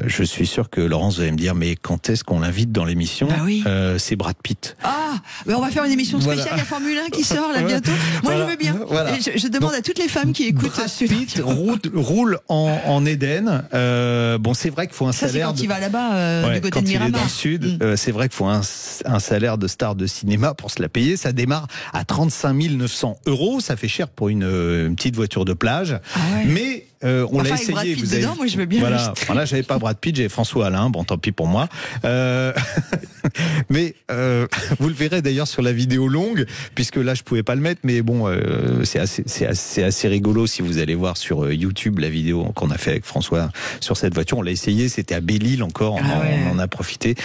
C: Je suis sûr que Laurence, vous allez me dire, mais quand est-ce qu'on l'invite dans l'émission ? C'est Brad Pitt.
B: Ah, mais on va faire une émission spéciale, il y a Formule 1 qui sort là bientôt. Moi, je veux bien. Voilà. Je demande à toutes les femmes qui écoutent.
C: Brad Pitt roule en Éden. Bon, c'est vrai qu'il faut un salaire.
B: C'est quand il va là-bas, du côté de Miramar.
C: Quand il est dans le sud, c'est vrai qu'il faut un salaire de star de cinéma pour se la payer. Ça démarre à 35 900 €. Ça fait cher pour une petite voiture de plage. Ah ouais. Mais on l'a essayé.
B: Brad Pitt dedans, moi je veux bien.
C: Voilà, j'avais pas Brad Pitt, j'avais François Alain. Bon, tant pis pour moi. Mais vous le verrez d'ailleurs sur la vidéo longue, puisque là je pouvais pas le mettre, mais bon, c'est assez rigolo si vous allez voir sur YouTube la vidéo qu'on a fait avec François sur cette voiture. On l'a essayé, c'était à Belle-Île encore, on en a profité.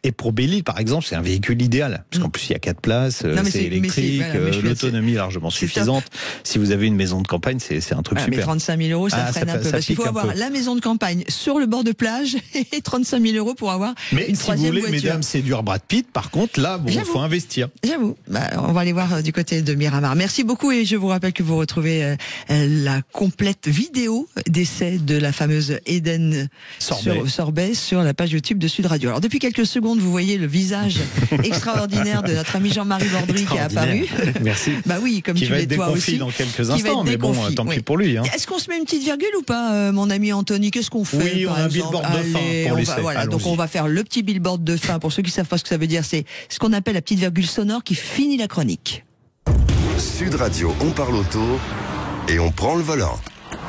C: Et pour Belle-Île, par exemple, c'est un véhicule idéal. Parce qu'en plus, il y a 4 places, c'est électrique, l'autonomie est largement suffisante. Si vous avez une maison de campagne, c'est un truc super.
B: Mais 35 000 €, ça freine un peu. Parce qu'il faut avoir la maison de campagne sur le bord de plage et 35 000 € pour avoir une troisième voiture. Mais si vous voulez,
C: mesdames, séduire Brad Pitt, par contre, là, bon, il faut investir.
B: J'avoue. On va aller voir du côté de Miramar. Merci beaucoup et je vous rappelle que vous retrouvez la complète vidéo d'essai de la fameuse Eden Sorbet sur la page YouTube de Sud Radio. Alors, depuis quelques secondes, vous voyez le visage extraordinaire de notre ami Jean-Marie Bordry qui est apparu.
C: Merci.
B: Bah oui, comme tu l'es toi aussi.
C: Qui va être déconfit dans quelques instants, mais bon, tant pis pour lui.
B: Est-ce qu'on se met une petite virgule ou pas, mon ami Anthony ? Qu'est-ce qu'on fait ?
C: Oui, on a un billboard de fin pour l'essai.
B: Voilà, donc on va faire le petit billboard de fin. Pour ceux qui savent pas ce que ça veut dire, c'est ce qu'on appelle la petite virgule sonore qui finit la chronique.
A: Sud Radio, on parle auto et on prend le volant.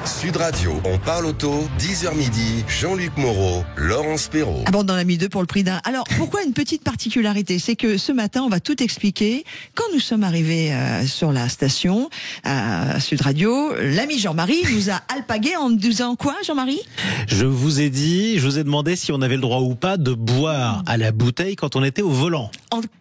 A: Sud Radio, on parle auto, 10h midi, Jean-Luc Moreau, Laurence Perrault.
B: Abordant la mi 2 pour le prix d'un. Alors, pourquoi une petite particularité ? C'est que ce matin, on va tout expliquer. Quand nous sommes arrivés sur la station, à Sud Radio, l'ami Jean-Marie nous a alpagué en nous disant quoi, Jean-Marie ?
G: Je vous ai demandé si on avait le droit ou pas de boire à la bouteille quand on était au volant.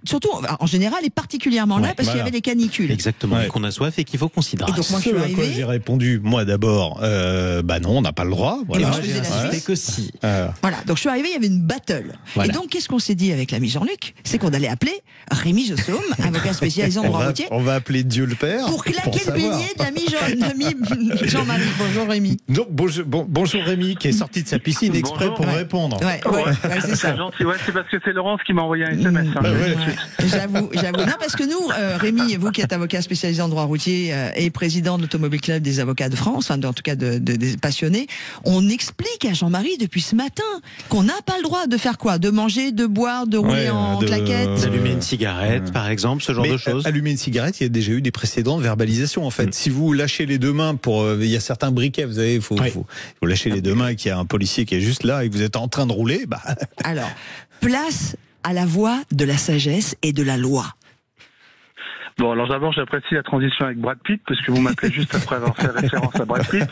B: Surtout, en général, et particulièrement là, parce qu'il y avait des canicules.
G: Exactement, et qu'on a soif et qu'il faut qu'on s'hydrate.
B: Et donc moi, je suis arrivé.
C: J'ai répondu, moi d'abord, non, on n'a pas le droit. Voilà.
B: Et moi, je faisais la suite.
G: que si.
B: Voilà, donc je suis arrivé, il y avait une battle. Voilà. Et donc, qu'est-ce qu'on s'est dit avec l'ami Jean-Luc ? C'est qu'on allait appeler Rémi Jossaume, avocat spécialisé en droit routier.
C: On va appeler Dieu le Père.
B: Pour claquer le beignet de l'ami Jean-Marie. Bonjour Rémi.
C: Donc, bonjour Rémi, qui est sorti de sa piscine exprès pour répondre.
B: Ouais, c'est ça.
F: C'est gentil, c'est parce que c'est Laurence qui m'a envoyé un SMS.
B: J'avoue. Non, parce que nous, Rémi, vous qui êtes avocat spécialisé en droit routier et président de l'Automobile Club des avocats de France, en tout cas des passionnés, on explique à Jean-Marie depuis ce matin qu'on n'a pas le droit de faire quoi? De manger, de boire, de rouler en claquette,
G: d'allumer une cigarette, par exemple, ce genre de choses.
C: Allumer une cigarette, il y a déjà eu des précédents de verbalisation en fait. Si vous lâchez les deux mains il y a certains briquets, vous savez, faut lâcher les deux mains et qu'il y a un policier qui est juste là et que vous êtes en train de rouler,
B: Alors, place à la voix de la sagesse et de la loi.
F: Bon, alors d'abord, j'apprécie la transition avec Brad Pitt, parce que vous m'appelez juste après avoir fait référence à Brad Pitt.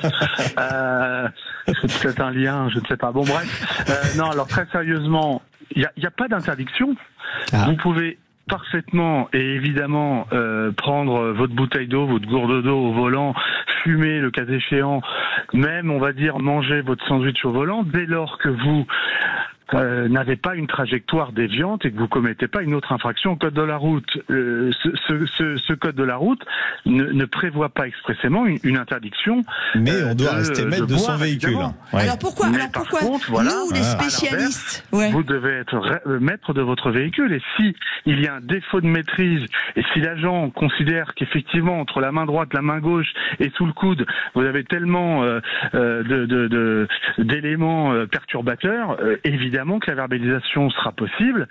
F: C'est peut-être un lien, je ne sais pas. Bon, bref. Non, alors très sérieusement, il n'y a pas d'interdiction. Vous pouvez parfaitement et évidemment prendre votre bouteille d'eau, votre gourde d'eau au volant, fumer le cas échéant, même on va dire manger votre sandwich au volant, dès lors que vous n'avez pas une trajectoire déviante et que vous commettez pas une autre infraction au code de la route. Ce code de la route ne prévoit pas expressément une interdiction.
C: Mais on doit rester maître de son véhicule.
B: Ouais. Alors pourquoi contre, nous, les spécialistes,
F: vous devez être maître de votre véhicule. Et si il y a un défaut de maîtrise, et si l'agent considère qu'effectivement entre la main droite, la main gauche et sous le coude, vous avez tellement d'éléments perturbateurs, évidemment que la verbalisation sera possible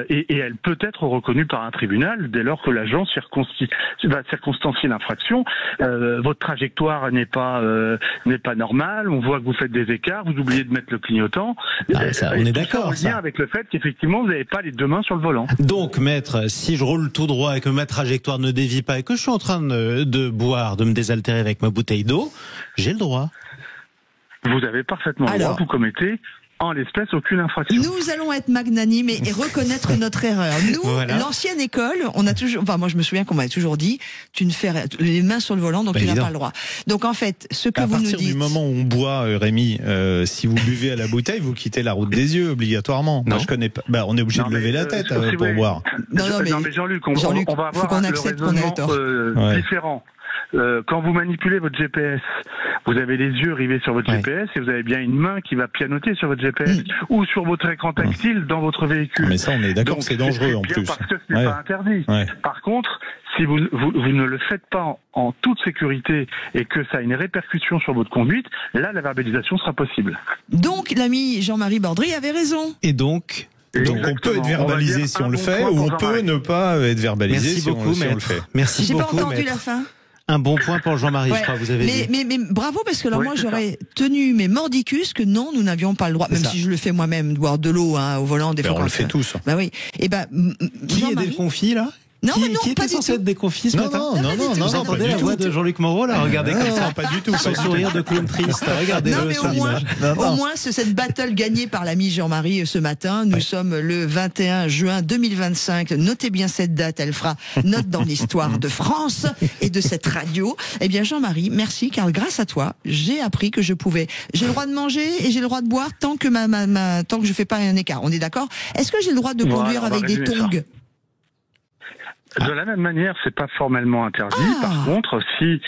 F: et elle peut être reconnue par un tribunal dès lors que l'agent va circonstancier l'infraction. Votre trajectoire n'est pas normale, on voit que vous faites des écarts, vous oubliez de mettre le clignotant.
G: Ça, on est d'accord.
F: Ça en lien avec le fait qu'effectivement vous n'avez pas les deux mains sur le volant.
G: Donc maître, si je roule tout droit et que ma trajectoire ne dévie pas et que je suis en train de boire, de me désaltérer avec ma bouteille d'eau, j'ai le droit.
F: Vous avez parfaitement le droit, vous commettez en l'espèce aucune infraction.
B: Nous allons être magnanimes et reconnaître notre erreur. Nous, l'ancienne école, on a toujours, moi je me souviens qu'on m'avait toujours dit, tu ne fais les mains sur le volant, donc tu n'as pas le droit. Donc en fait, ce que vous nous dites. À partir du
C: moment où on boit, Rémi, si vous buvez à la bouteille, vous quittez la route des yeux obligatoirement. Moi je connais pas. On est obligé de lever la tête pour boire.
F: Non mais Jean-Luc, on va avoir le raisonnement différent. Quand vous manipulez votre GPS, vous avez les yeux rivés sur votre GPS et vous avez bien une main qui va pianoter sur votre GPS ou sur votre écran tactile dans votre véhicule.
C: Mais ça, on est d'accord, c'est dangereux en plus.
F: Parce que ce n'est pas interdit. Par contre, si vous ne le faites pas en toute sécurité et que ça a une répercussion sur votre conduite, là, la verbalisation sera possible.
B: Donc, l'ami Jean-Marie Bordry avait raison.
G: Et donc
C: on peut être verbalisé si on le fait, ou on peut ne pas être verbalisé si on le fait.
G: Merci beaucoup.
B: J'ai pas entendu la fin.
G: Un bon point pour Jean-Marie, je crois, vous avez dit.
B: Mais bravo, parce que alors moi j'aurais tenu mes mordicus que non, nous n'avions pas le droit, même si je le fais moi-même, de boire de l'eau au volant des fois.
C: On le fait tous.
B: Bah oui. Et
G: qui est déconfit là?
B: Non,
G: qui était censé être déconfit ce matin?
C: Non,
G: vous entendez la voix de Jean-Luc Moreau là? Regardez comme ça.
C: Pas du tout.
G: Son sourire de clown triste. Regardez-le sur l'image.
B: Au moins, cette battle gagnée par l'ami Jean-Marie ce matin. Nous sommes le 21 juin 2025. Notez bien cette date. Elle fera note dans l'histoire de France et de cette radio. Eh bien, Jean-Marie, merci, car grâce à toi, j'ai appris que j'ai le droit de manger et j'ai le droit de boire tant que tant que je fais pas un écart. On est d'accord? Est-ce que j'ai le droit de conduire avec des tongs?
F: De la même manière, c'est pas formellement interdit. Par contre, si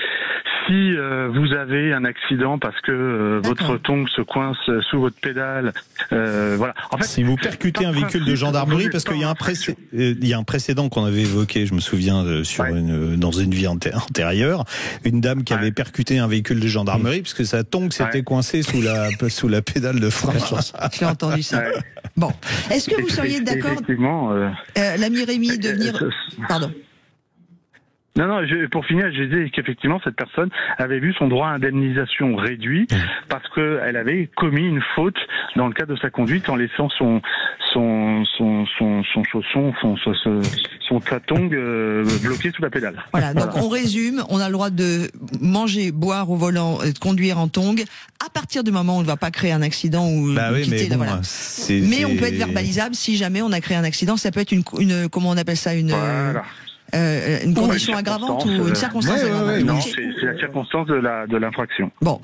F: vous avez un accident parce que votre tongue se coince sous votre pédale, voilà. En fait,
C: si vous percutez un véhicule de gendarmerie, parce qu'il y a un précédent qu'on avait évoqué, je me souviens dans une vie antérieure, une dame qui avait percuté un véhicule de gendarmerie parce que sa tongue s'était coincée sous la pédale de frein.
B: J'ai entendu ça. Bon, est-ce que vous seriez d'accord, l'ami Rémi, de venir... Pardon.
F: Non, pour finir, j'ai dit qu'effectivement, cette personne avait vu son droit à indemnisation réduit parce qu'elle avait commis une faute dans le cadre de sa conduite en laissant son chausson, son tongue bloqué sous la pédale.
B: Voilà, donc on résume, on a le droit de manger, boire au volant, de conduire en tongue, à partir du moment où on ne va pas créer un accident ou quitter
C: mais
B: voilà. Mais on peut être verbalisable si jamais on a créé un accident, ça peut être une comment on appelle ça, une condition aggravante ou une circonstance aggravante.
F: Non, c'est la circonstance de l'infraction.
B: Bon,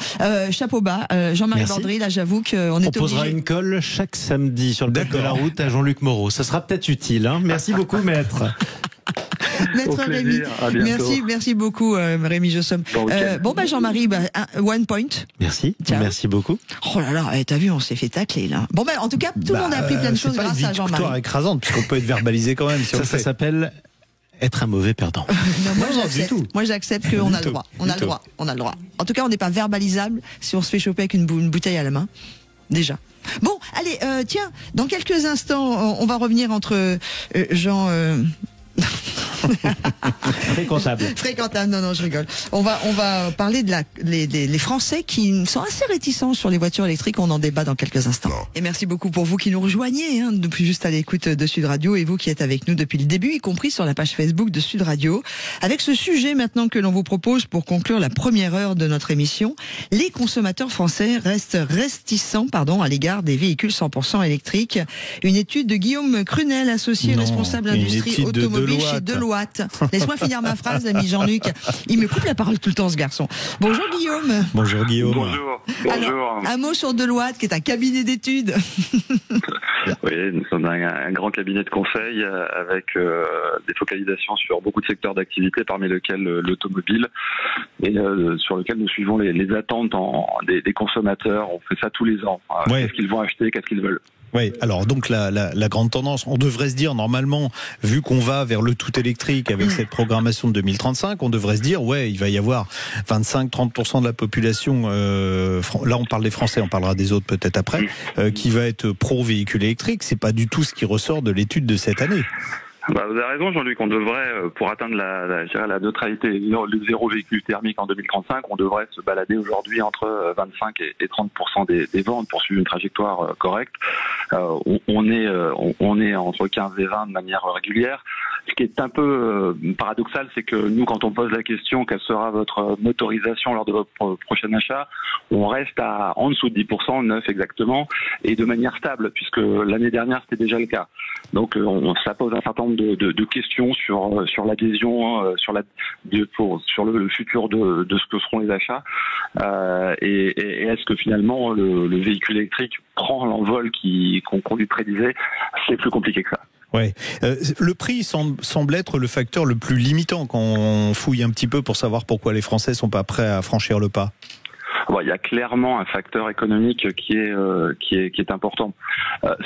B: chapeau bas, Jean-Marie Bordry, là j'avoue qu'on est obligé.
G: On posera une colle chaque samedi sur le code de la route à Jean-Luc Moreau. Ça sera peut-être utile. Hein. Merci beaucoup, maître.
B: Maître Rémi, merci beaucoup Rémi Jossom. Jean-Marie, one point.
G: Merci, merci beaucoup.
B: Oh là là, t'as vu, on s'est fait tacler là. Bon en tout cas, tout le monde a appris plein de choses grâce à Jean-Marie.
C: C'est pas une victoire écrasante, puisqu'on peut être verbalisé quand même.
G: Ça s'appelle être un mauvais perdant.
B: Non, moi j'accepte qu'on a le droit. On a le droit. En tout cas, on n'est pas verbalisable si on se fait choper avec une bouteille à la main. Déjà. Bon, allez, tiens, dans quelques instants, on va revenir entre Jean... Fréquentable, non, je rigole. On va parler de les Français qui sont assez réticents sur les voitures électriques. On en débat dans quelques instants. Et merci beaucoup pour vous qui nous rejoignez, depuis juste à l'écoute de Sud Radio, et vous qui êtes avec nous depuis le début, y compris sur la page Facebook de Sud Radio. Avec ce sujet maintenant que l'on vous propose pour conclure la première heure de notre émission, les consommateurs français restent réticents, à l'égard des véhicules 100% électriques. Une étude de Guillaume Crunel, associé responsable industrie automobile chez Deloitte. Laisse-moi finir ma phrase, l'ami Jean-Luc. Il me coupe la parole tout le temps, ce garçon. Bonjour Guillaume.
C: Bonjour Guillaume.
H: Bonjour.
B: Alors, un mot sur Deloitte, qui est un cabinet d'études.
H: Oui, nous sommes un grand cabinet de conseil avec des focalisations sur beaucoup de secteurs d'activité, parmi lesquels l'automobile, et sur lequel nous suivons les attentes des consommateurs. On fait ça tous les ans. Qu'est-ce qu'ils vont acheter, qu'est-ce qu'ils veulent.
C: Oui, alors donc la grande tendance, on devrait se dire normalement, vu qu'on va vers le tout électrique avec cette programmation de 2035, on devrait se dire il va y avoir 25-30% de la population, là on parle des Français, on parlera des autres peut-être après, qui va être pro-véhicule électrique. C'est pas du tout ce qui ressort de l'étude de cette année.
H: Vous avez raison Jean-Luc, on devrait, pour atteindre la neutralité, le zéro véhicule thermique en 2035, on devrait se balader aujourd'hui entre 25 et 30% des ventes pour suivre une trajectoire correcte. On est entre 15 et 20 de manière régulière. Ce qui est un peu paradoxal, c'est que nous, quand on pose la question quelle sera votre motorisation lors de votre prochain achat, on reste en dessous de 10%, 9 exactement, et de manière stable, puisque l'année dernière c'était déjà le cas. Donc ça pose un certain nombre de questions sur l'adhésion, sur le futur de ce que seront les achats, et est-ce que finalement le véhicule électrique prend l'envol qu'on lui prédisait. C'est plus compliqué que ça.
C: Ouais, le prix semble être le facteur le plus limitant quand on fouille un petit peu pour savoir pourquoi les Français sont pas prêts à franchir le pas.
H: Il y a clairement un facteur économique qui est important.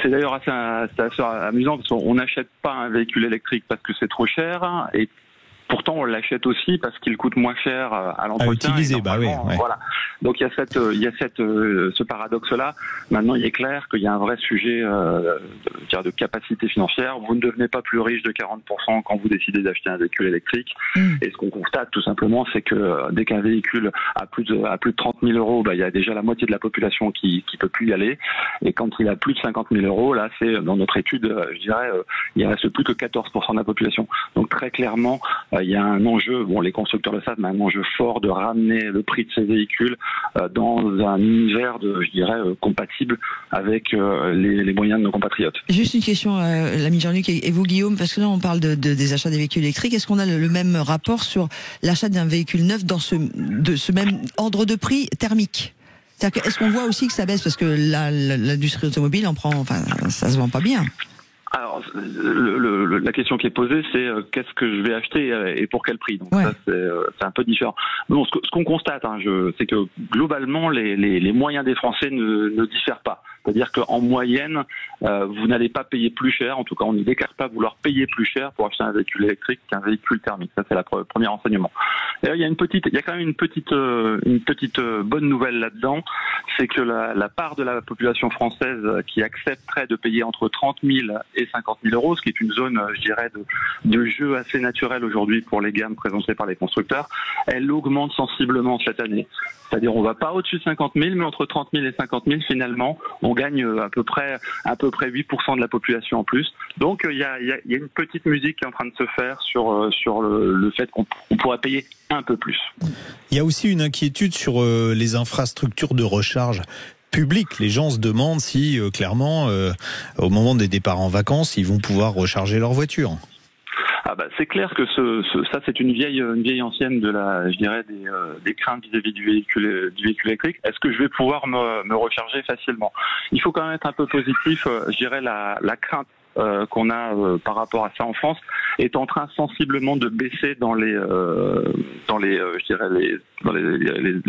H: C'est d'ailleurs assez amusant parce qu'on n'achète pas un véhicule électrique parce que c'est trop cher, et pourtant on l'achète aussi parce qu'il coûte moins cher à l'entretien.
C: À utiliser,
H: Voilà. Donc il y a ce paradoxe-là. Maintenant, il est clair qu'il y a un vrai sujet de capacité financière. Vous ne devenez pas plus riche de 40% quand vous décidez d'acheter un véhicule électrique. Et ce qu'on constate tout simplement, c'est que dès qu'un véhicule a plus de 30 000 euros, il y a déjà la moitié de la population qui peut plus y aller. Et quand il a plus de 50 000 euros, là, c'est dans notre étude, il reste plus que 14% de la population. Donc très clairement, il y a un enjeu. Les constructeurs le savent, mais un enjeu fort de ramener le prix de ces véhicules dans un univers compatible avec les moyens de nos compatriotes.
B: Juste une question, l'ami Jean-Luc et vous Guillaume, parce que là on parle des achats des véhicules électriques. Est-ce qu'on a le même rapport sur l'achat d'un véhicule neuf dans ce même ordre de prix thermique? Est-ce qu'on voit aussi que ça baisse parce que l'industrie automobile ça se vend pas bien?
H: Alors, la question qui est posée, c'est qu'est-ce que je vais acheter et pour quel prix. Donc ça, c'est un peu différent. Bon, ce qu'on constate, c'est que globalement, les moyens des Français ne diffèrent pas. C'est-à-dire qu'en moyenne, vous n'allez pas payer plus cher. En tout cas, on ne déclare pas vouloir payer plus cher pour acheter un véhicule électrique qu'un véhicule thermique. Ça, c'est le premier renseignement. Et là, il y a quand même une petite bonne nouvelle là-dedans, c'est que la part de la population française qui accepterait de payer entre 30 000 et 50 000 euros, ce qui est une zone, de jeu assez naturel aujourd'hui pour les gammes présentées par les constructeurs, elle augmente sensiblement cette année. C'est-à-dire, on va pas au-dessus de 50 000, mais entre 30 000 et 50 000, finalement, on gagne à peu près 8% de la population en plus. Donc, il y a une petite musique qui est en train de se faire sur le fait qu'on pourrait payer un peu plus.
C: Il y a aussi une inquiétude sur les infrastructures de recharge publiques. Les gens se demandent si, clairement, au moment des départs en vacances, ils vont pouvoir recharger leur voiture.
H: C'est clair que ça c'est une vieille ancienne des craintes vis-à-vis du véhicule électrique. Est-ce que je vais pouvoir me recharger facilement? Il faut quand même être un peu positif. La crainte qu'on a par rapport à ça en France est en train sensiblement de baisser dans les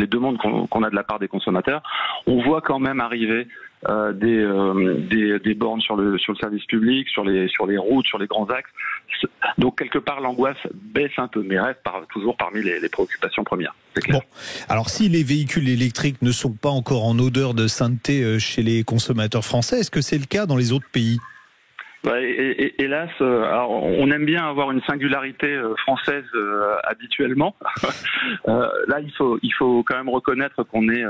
H: demandes qu'on a de la part des consommateurs. On voit quand même arriver des bornes sur le service public, sur les routes, sur les grands axes. Donc quelque part l'angoisse baisse un peu, mais reste toujours parmi les préoccupations premières. C'est clair.
C: Bon, alors si les véhicules électriques ne sont pas encore en odeur de sainteté chez les consommateurs français, est-ce que c'est le cas dans les autres pays ?
H: Hélas, alors on aime bien avoir une singularité française habituellement. Là, il faut quand même reconnaître qu'on est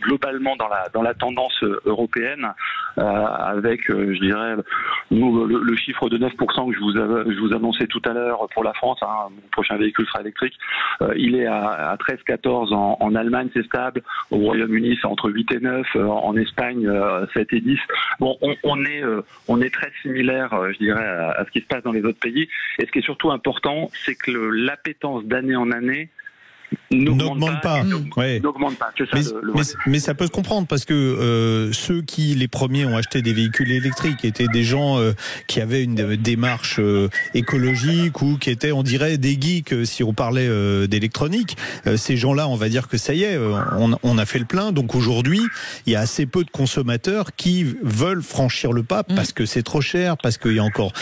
H: globalement dans la tendance européenne, avec, je dirais, nous le chiffre de 9% que je vous annonçais tout à l'heure pour la France. Mon prochain véhicule sera électrique. Il est à 13-14 en Allemagne, c'est stable. Au Royaume-Uni, c'est entre 8 et 9. En Espagne, 7 et 10. Bon, on est très similaire, je dirais, à ce qui se passe dans les autres pays. Et ce qui est surtout important, c'est que l'appétence d'année en année n'augmente pas. N'augmente pas. C'est ça
C: mais ça peut se comprendre parce que ceux qui les premiers ont acheté des véhicules électriques étaient des gens qui avaient une démarche écologique ou qui étaient, on dirait, des geeks si on parlait d'électronique. Ces gens-là, on va dire que ça y est, on a fait le plein. Donc aujourd'hui, il y a assez peu de consommateurs qui veulent franchir le pas parce que c'est trop cher, parce qu'il y a encore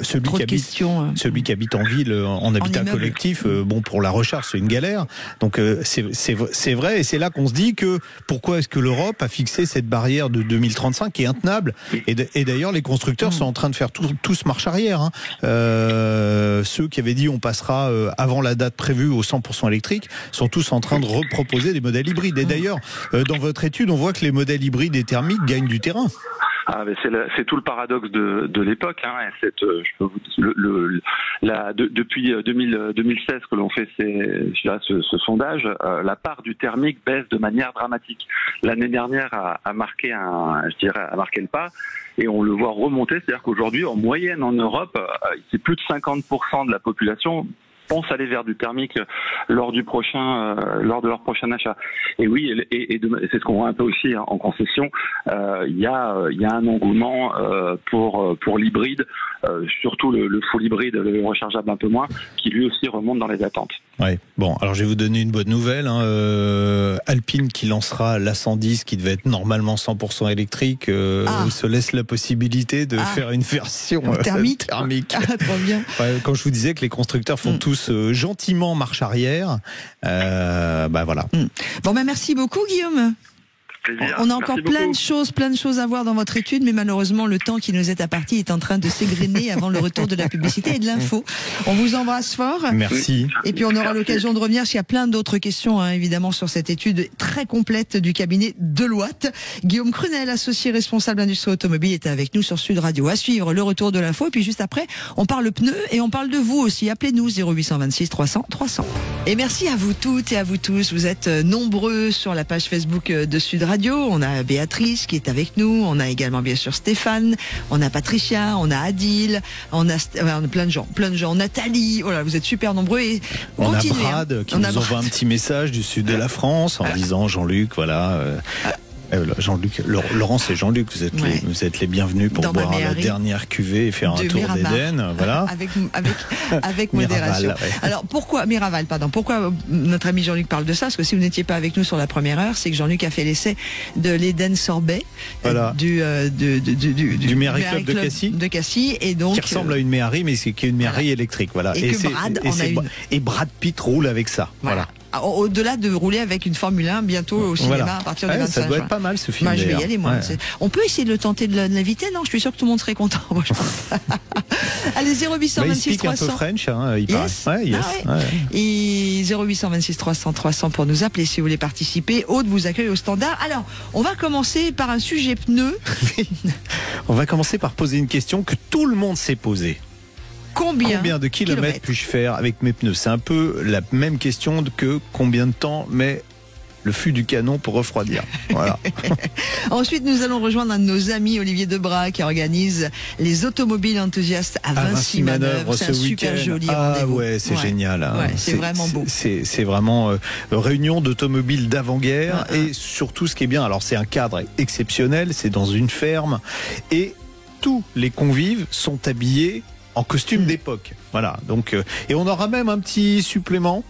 C: celui qui habite en ville, en habitat collectif. Bon, pour la recharge, c'est une galère. Donc c'est vrai, et c'est là qu'on se dit que pourquoi est-ce que l'Europe a fixé cette barrière de 2035 qui est intenable, et d'ailleurs les constructeurs sont en train de faire tous marche arrière. Ceux qui avaient dit on passera avant la date prévue au 100% électrique sont tous en train de reproposer des modèles hybrides. Et d'ailleurs, dans votre étude, on voit que les modèles hybrides et thermiques gagnent du terrain.
H: Mais c'est tout le paradoxe de l'époque. Depuis 2016 que l'on fait ce sondage, la part du thermique baisse de manière dramatique. L'année dernière a marqué le pas. Et on le voit remonter, c'est-à-dire qu'aujourd'hui, en moyenne en Europe, c'est plus de 50% de la population pense aller vers du thermique lors de leur prochain achat. Et oui, et c'est ce qu'on voit un peu aussi en concession. Il y a un engouement pour l'hybride, surtout le full hybride, le rechargeable un peu moins, qui lui aussi remonte dans les attentes.
C: Ouais. Bon, alors je vais vous donner une bonne nouvelle. Alpine qui lancera l'A110, qui devait être normalement 100% électrique, se laisse la possibilité de faire une version thermique.
B: Trop bien.
C: Ouais, quand je vous disais que les constructeurs font tous gentiment marche arrière, voilà.
B: Bon, merci beaucoup, Guillaume. On a encore plein de choses à voir dans votre étude, mais malheureusement le temps qui nous est imparti est en train de s'égrener avant le retour de la publicité et de l'info. On vous embrasse fort.
C: Merci.
B: Et puis on aura l'occasion de revenir s'il y a plein d'autres questions, évidemment, sur cette étude très complète du cabinet Deloitte. Guillaume Crunel, associé responsable industrie automobile, est avec nous sur Sud Radio. À suivre le retour de l'info, et puis juste après, on parle pneus et on parle de vous aussi. Appelez-nous 0826 300 300. Et merci à vous toutes et à vous tous. Vous êtes nombreux sur la page Facebook de Sud Radio. On a Béatrice qui est avec nous, on a également bien sûr Stéphane, on a Patricia, on a Adil, on a plein de gens, Nathalie, voilà, vous êtes super nombreux et
C: on a Brad qui nous envoie un petit message du sud de la France en disant Jean-Luc, voilà. Jean-Luc, Laurence et Jean-Luc, vous êtes les bienvenus pour boire la dernière cuvée et faire un tour d'Éden, voilà.
B: Avec modération.
C: Ouais.
B: Alors pourquoi notre ami Jean-Luc parle de ça? Parce que si vous n'étiez pas avec nous sur la première heure, c'est que Jean-Luc a fait l'essai de l'Éden Sorbet, du
C: Méhari Club de Cassis,
B: et donc
C: qui ressemble à une Méhari, mais c'est une Méhari électrique, voilà. Et Brad Pitt roule avec ça, voilà.
B: Au-delà de rouler avec une Formule 1 bientôt au cinéma à partir du 25
C: juin. Ça doit être pas mal ce film.
B: Je vais y aller, moi. Ouais. On peut essayer de le tenter de l'inviter, non? Je suis sûr que tout le monde serait content. Allez, 0826 300.
C: Un peu French, il paraît. Yes.
B: Et 0826 300 300 pour nous appeler si vous voulez participer. Aude vous accueille au standard. Alors, on va commencer par un sujet pneu.
C: On va commencer par poser une question que tout le monde s'est posée. Combien de kilomètres puis-je faire avec mes pneus? C'est un peu la même question que combien de temps met le fût du canon pour refroidir. Voilà.
B: Ensuite, nous allons rejoindre un de nos amis, Olivier Debras, qui organise les automobiles enthousiastes à Vinci Manœuvre. C'est un super joli rendez-vous.
C: C'est génial.
B: Ouais, c'est vraiment beau.
C: C'est vraiment réunion d'automobiles d'avant-guerre et surtout ce qui est bien, alors c'est un cadre exceptionnel, c'est dans une ferme et tous les convives sont habillés en costume d'époque. Voilà. Donc, et on aura même un petit supplément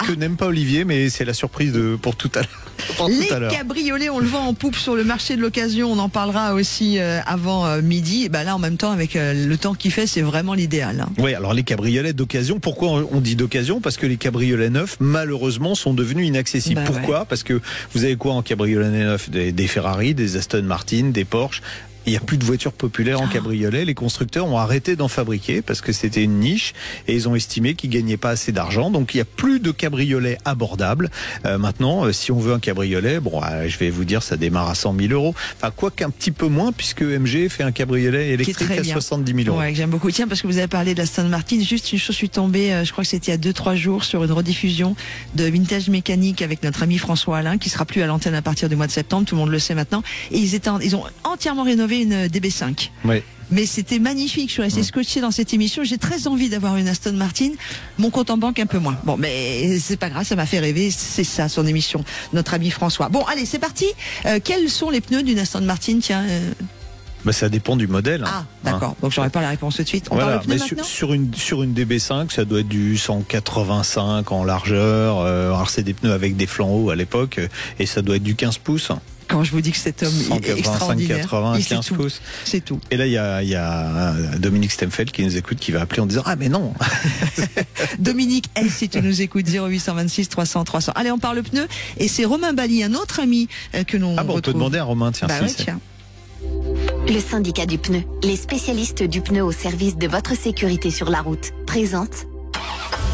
C: que n'aime pas Olivier, mais c'est la surprise pour tout à l'heure.
B: Les cabriolets, on le vend en poupe sur le marché de l'occasion. On en parlera aussi avant midi. Et ben là, en même temps, avec le temps qu'il fait, c'est vraiment l'idéal. Hein.
C: Oui, alors les cabriolets d'occasion. Pourquoi on dit d'occasion ? Parce que les cabriolets neufs, malheureusement, sont devenus inaccessibles. Pourquoi ? Parce que vous avez quoi en cabriolet neuf ? Des Ferrari, des Aston Martin, des Porsche. Il n'y a plus de voitures populaires en cabriolet. Les constructeurs ont arrêté d'en fabriquer parce que c'était une niche et ils ont estimé qu'ils gagnaient pas assez d'argent. Donc il n'y a plus de cabriolets abordables. Maintenant, si on veut un cabriolet, je vais vous dire, ça démarre à 100 000 euros. Enfin, quoi qu'un petit peu moins puisque MG fait un cabriolet électrique à 70 000 euros.
B: Ouais, j'aime beaucoup. Tiens, parce que vous avez parlé de l'Aston Martin, juste une chose, je suis tombée, je crois que c'était il y a 2-3 jours sur une rediffusion de Vintage Mécanique avec notre ami François Alain qui sera plus à l'antenne à partir du mois de septembre. Tout le monde le sait maintenant. Et ils ont entièrement rénové une DB5.
C: Oui.
B: Mais c'était magnifique. Je suis restée scotché dans cette émission. J'ai très envie d'avoir une Aston Martin. Mon compte en banque un peu moins. Bon, mais c'est pas grave, ça m'a fait rêver. C'est ça, son émission. Notre ami François. Bon, allez, c'est parti. Quels sont les pneus d'une Aston Martin ? Tiens.
C: Ça dépend du modèle.
B: Ah, d'accord. Donc j'aurais pas la réponse tout de suite. On
C: voilà.
B: parle de pneus maintenant ?
C: sur une DB5, ça doit être du 185 en largeur. Alors c'est des pneus avec des flancs hauts à l'époque, et ça doit être du 15 pouces.
B: Quand je vous dis que cet homme est extraordinaire,
C: 80, 15 pouces.
B: C'est tout.
C: Et là, il y a Dominique Stemfeld qui nous écoute, qui va appeler en disant mais non.
B: Dominique, si tu nous écoutes, 0826 300 300. Allez, on parle pneus. Et c'est Romain Bali, un autre ami que l'on retrouve.
C: On peut demander à Romain, tiens.
B: Tiens.
I: Le syndicat du pneu, les spécialistes du pneu au service de votre sécurité sur la route, présente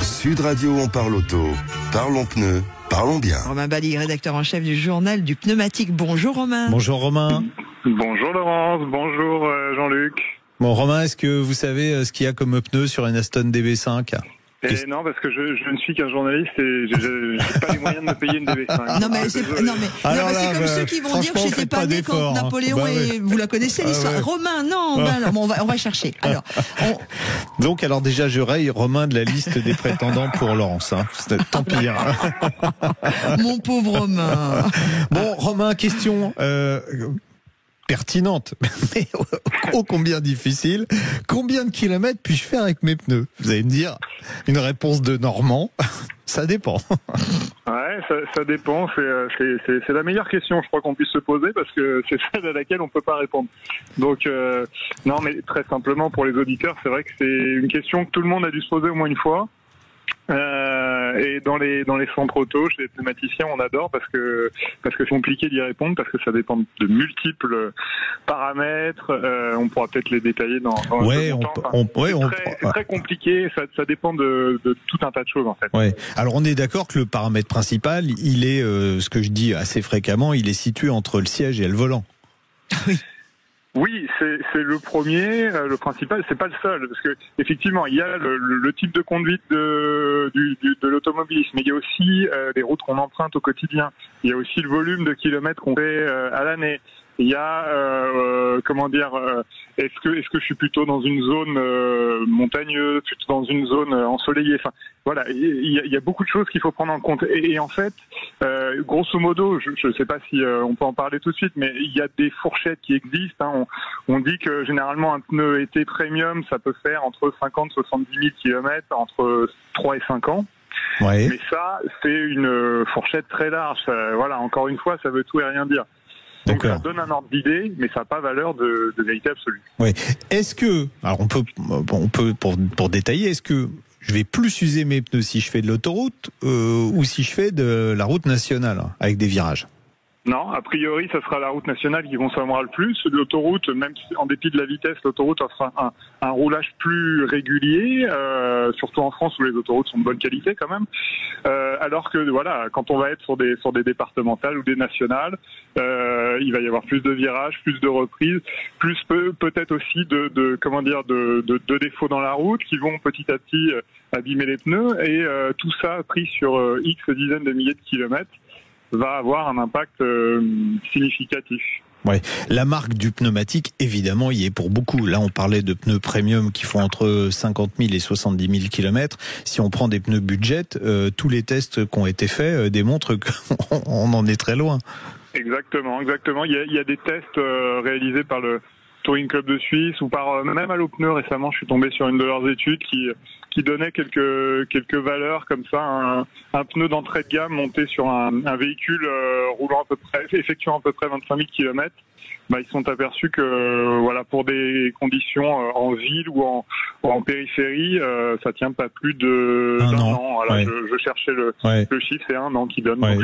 A: Sud Radio, on parle auto. Parlons pneus. Parlons bien.
B: Romain Bali, rédacteur en chef du journal du pneumatique. Bonjour Romain.
C: Bonjour Romain.
J: Bonjour Laurence, bonjour Jean-Luc.
C: Bon Romain, est-ce que vous savez ce qu'il y a comme pneu sur une Aston DB5 ?
J: Non, parce que je ne suis qu'un journaliste et je n'ai pas les moyens de me payer une DB5.
B: Non, mais c'est comme ceux qui vont dire que j'étais pas né quand Napoléon et vous la connaissez l'histoire. Romain, non, on va chercher. Alors,
C: Donc, déjà, je raye Romain de la liste des prétendants pour Laurence. Hein. Tant pis.
B: Mon pauvre Romain.
C: Bon, Romain, question pertinente, mais ô combien difficile. Combien de kilomètres puis-je faire avec mes pneus ? Vous allez me dire, une réponse de Normand, ça dépend.
J: Ouais, ça dépend. C'est la meilleure question, je crois, qu'on puisse se poser parce que c'est celle à laquelle on peut pas répondre. Donc, non, mais très simplement pour les auditeurs, c'est vrai que c'est une question que tout le monde a dû se poser au moins une fois. Et dans les centres auto, chez les pneumaticiens, on adore parce que c'est compliqué d'y répondre parce que ça dépend de multiples paramètres. On pourra peut-être les détailler dans c'est très compliqué. Ça dépend de tout un tas de choses en fait.
C: Ouais. Alors on est d'accord que le paramètre principal, il est ce que je dis assez fréquemment, il est situé entre le siège et le volant.
B: Oui.
J: Oui, c'est le premier, le principal, c'est pas le seul, parce que effectivement, il y a le type de conduite de l'automobilisme, mais il y a aussi les routes qu'on emprunte au quotidien. Il y a aussi le volume de kilomètres qu'on fait à l'année. Il y a est-ce que je suis plutôt dans une zone montagneuse, plutôt dans une zone ensoleillée. Enfin voilà, il y a beaucoup de choses qu'il faut prendre en compte. Et en fait, grosso modo, je ne sais pas si on peut en parler tout de suite, mais il y a des fourchettes qui existent. Hein. On dit que généralement un pneu été premium, ça peut faire entre 50 et 70 000 km entre 3 et 5 ans.
C: Ouais.
J: Mais ça, c'est une fourchette très large. Voilà, encore une fois, ça veut tout et rien dire. Donc ça donne un ordre d'idée, mais ça n'a pas valeur de vérité absolue.
C: Oui. Est-ce que, alors on peut pour détailler, est-ce que je vais plus user mes pneus si je fais de l'autoroute ou si je fais de la route nationale avec des virages ?
J: Non, a priori, ça sera la route nationale qui consommera le plus. L'autoroute, même en dépit de la vitesse, l'autoroute offre un roulage plus régulier, surtout en France où les autoroutes sont de bonne qualité quand même. Alors que voilà, quand on va être sur des départementales ou des nationales, il va y avoir plus de virages, plus de reprises, plus peut-être aussi de défauts dans la route qui vont petit à petit abîmer les pneus et tout ça pris sur X dizaines de milliers de kilomètres va avoir un impact significatif.
C: Ouais, la marque du pneumatique, évidemment, y est pour beaucoup. Là, on parlait de pneus premium qui font entre 50 000 et 70 000 km. Si on prend des pneus budget, tous les tests qui ont été faits démontrent qu'on en est très loin.
J: Exactement. Il y a des tests réalisés par le Touring Club de Suisse ou par même Allo Pneus récemment, je suis tombé sur une de leurs études qui donnait quelques valeurs comme ça, un pneu d'entrée de gamme monté sur un véhicule roulant effectuant à peu près 25 000 km. Ils sont aperçus que pour des conditions en ville ou en périphérie, ça tient pas plus d'un an. Voilà, ouais. Je cherchais le chiffre, c'est 1 an qui donne.
C: Ouais,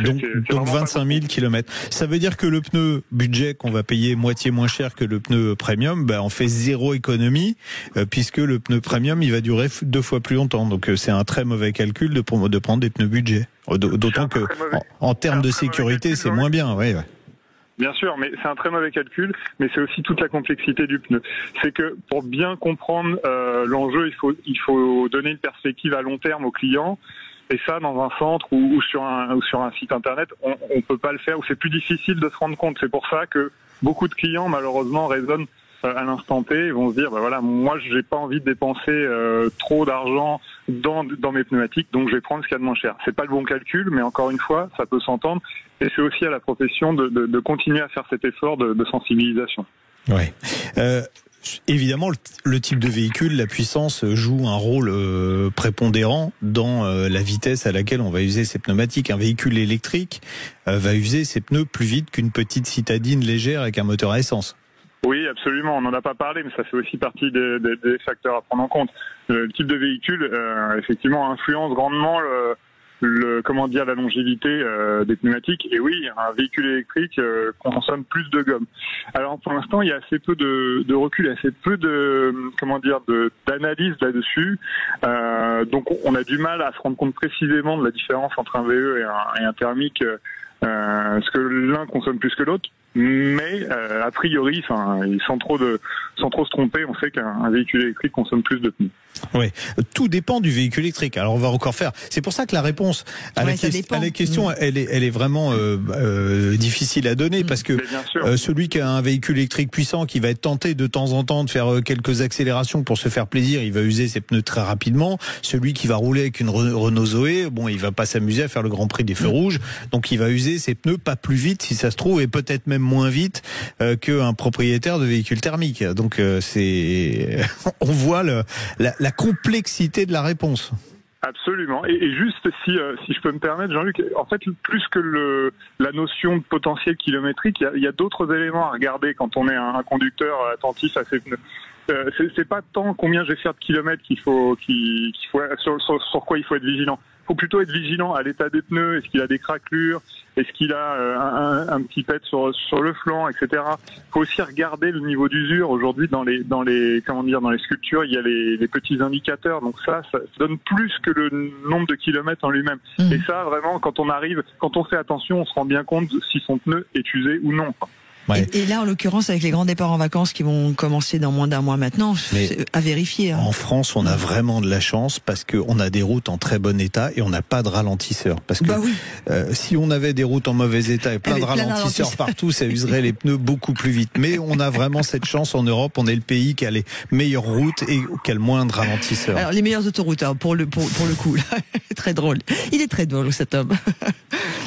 C: donc 25 000 km. Ça veut dire que le pneu budget qu'on va payer moitié moins cher que le pneu premium, on fait 0 économie, puisque le pneu premium, il va durer 2 fois plus longtemps. Donc c'est un très mauvais calcul de prendre des pneus budget. D'autant que en termes de sécurité, c'est moins bien. Ouais.
J: Bien sûr, mais c'est un très mauvais calcul, mais c'est aussi toute la complexité du pneu. C'est que pour bien comprendre l'enjeu, il faut donner une perspective à long terme aux clients. Et ça, dans un centre ou sur un site internet, on peut pas le faire, ou c'est plus difficile de se rendre compte. C'est pour ça que beaucoup de clients, malheureusement, raisonnent à l'instant T, ils vont se dire, moi, j'ai pas envie de dépenser trop d'argent dans mes pneumatiques, donc je vais prendre ce qu'il y a de moins cher. C'est pas le bon calcul, mais encore une fois, ça peut s'entendre. Et c'est aussi à la profession de continuer à faire cet effort de sensibilisation.
C: Ouais. Évidemment, le type de véhicule, la puissance joue un rôle prépondérant dans la vitesse à laquelle on va user ces pneumatiques. Un véhicule électrique va user ses pneus plus vite qu'une petite citadine légère avec un moteur à essence.
J: Oui, absolument. On n'en a pas parlé, mais ça fait aussi partie des facteurs à prendre en compte. Le type de véhicule, effectivement, influence grandement la longévité des pneumatiques. Et oui, un véhicule électrique consomme plus de gomme. Alors pour l'instant, il y a assez peu de recul, assez peu d'analyse là-dessus. Donc on a du mal à se rendre compte précisément de la différence entre un VE et un thermique, parce que l'un consomme plus que l'autre. Mais a priori, sans trop se tromper, on sait qu'un véhicule électrique consomme plus de pneus.
C: Oui, tout dépend du véhicule électrique. Alors on va encore faire. C'est pour ça que la réponse à la question, elle est vraiment difficile à donner, parce que celui qui a un véhicule électrique puissant, qui va être tenté de temps en temps de faire quelques accélérations pour se faire plaisir, il va user ses pneus très rapidement. Celui qui va rouler avec une Renault Zoé, il va pas s'amuser à faire le Grand Prix des feux rouges, donc il va user ses pneus pas plus vite si ça se trouve, et peut-être même moins vite qu'un propriétaire de véhicule thermique. Donc on voit la complexité de la réponse.
J: Absolument. Et juste si je peux me permettre, Jean-Luc, en fait, plus que la notion de potentiel kilométrique, il y a d'autres éléments à regarder quand on est un conducteur attentif à ses pneus. C'est pas tant combien je vais faire de kilomètres sur quoi il faut être vigilant. Il faut plutôt être vigilant à l'état des pneus. Est-ce qu'il a des craquelures? Est-ce qu'il a un petit pet sur le flanc, etc. Il faut aussi regarder le niveau d'usure. Aujourd'hui, dans les sculptures, il y a les petits indicateurs. Donc ça donne plus que le nombre de kilomètres en lui-même. Et ça, vraiment, quand on fait attention, on se rend bien compte si son pneu est usé ou non.
B: Ouais. Et là, en l'occurrence, avec les grands départs en vacances qui vont commencer dans moins d'un mois maintenant, c'est à vérifier.
C: En France, on a vraiment de la chance, parce qu'on a des routes en très bon état et on n'a pas de ralentisseurs. Parce que si on avait des routes en mauvais état et plein de ralentisseurs partout, ça userait les pneus beaucoup plus vite. Mais on a vraiment cette chance en Europe. On est le pays qui a les meilleures routes et qui a le moins de ralentisseurs.
B: Alors, les meilleures autoroutes, pour le coup. Très drôle. Il est très drôle, cet homme.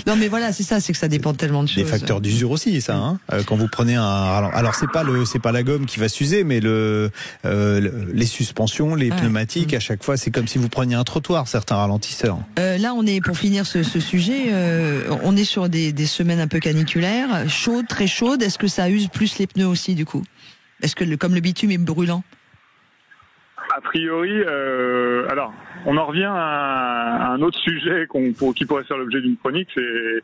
B: Non, mais voilà, c'est que ça dépend tellement de choses.
C: Des facteurs d'usure aussi, ça. Quand vous prenez alors c'est pas la gomme qui va s'user, mais les suspensions, les pneumatiques, à chaque fois, c'est comme si vous preniez un trottoir, certains ralentisseurs.
B: Là, on est, pour finir ce sujet, on est sur des semaines un peu caniculaires, chaudes, très chaudes. Est-ce que ça use plus les pneus aussi, du coup? Est-ce que comme le bitume est brûlant?
J: A priori, alors on en revient à un autre sujet qui pourrait faire l'objet d'une chronique, c'est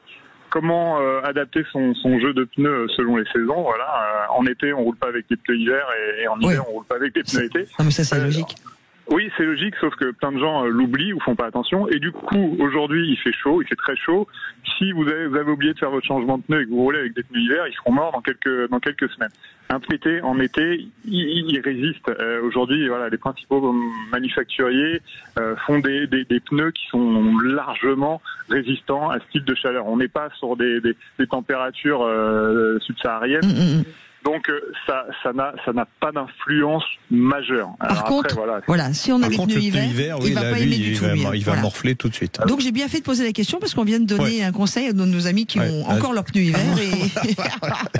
J: comment adapter son jeu de pneus selon les saisons. Voilà, en été on roule pas avec des pneus hiver et en hiver on roule pas avec des pneus été.
B: Non, mais ça c'est logique.
J: Oui, c'est logique, sauf que plein de gens l'oublient ou font pas attention. Et du coup, aujourd'hui, il fait chaud, il fait très chaud. Si vous avez oublié de faire votre changement de pneus et que vous roulez avec des pneus hiver, ils seront morts dans quelques semaines. Un pneu en été, il résiste. Aujourd'hui, les principaux manufacturiers font des pneus qui sont largement résistants à ce type de chaleur. On n'est pas sur des températures subsahariennes. Donc ça n'a pas d'influence majeure.
B: Par contre, voilà, si on a des pneus hiver, il va pas aimer du tout.
C: Il va morfler tout de suite.
B: Donc j'ai bien fait de poser la question parce qu'on vient de donner un conseil à nos amis qui ont encore leurs pneus hiver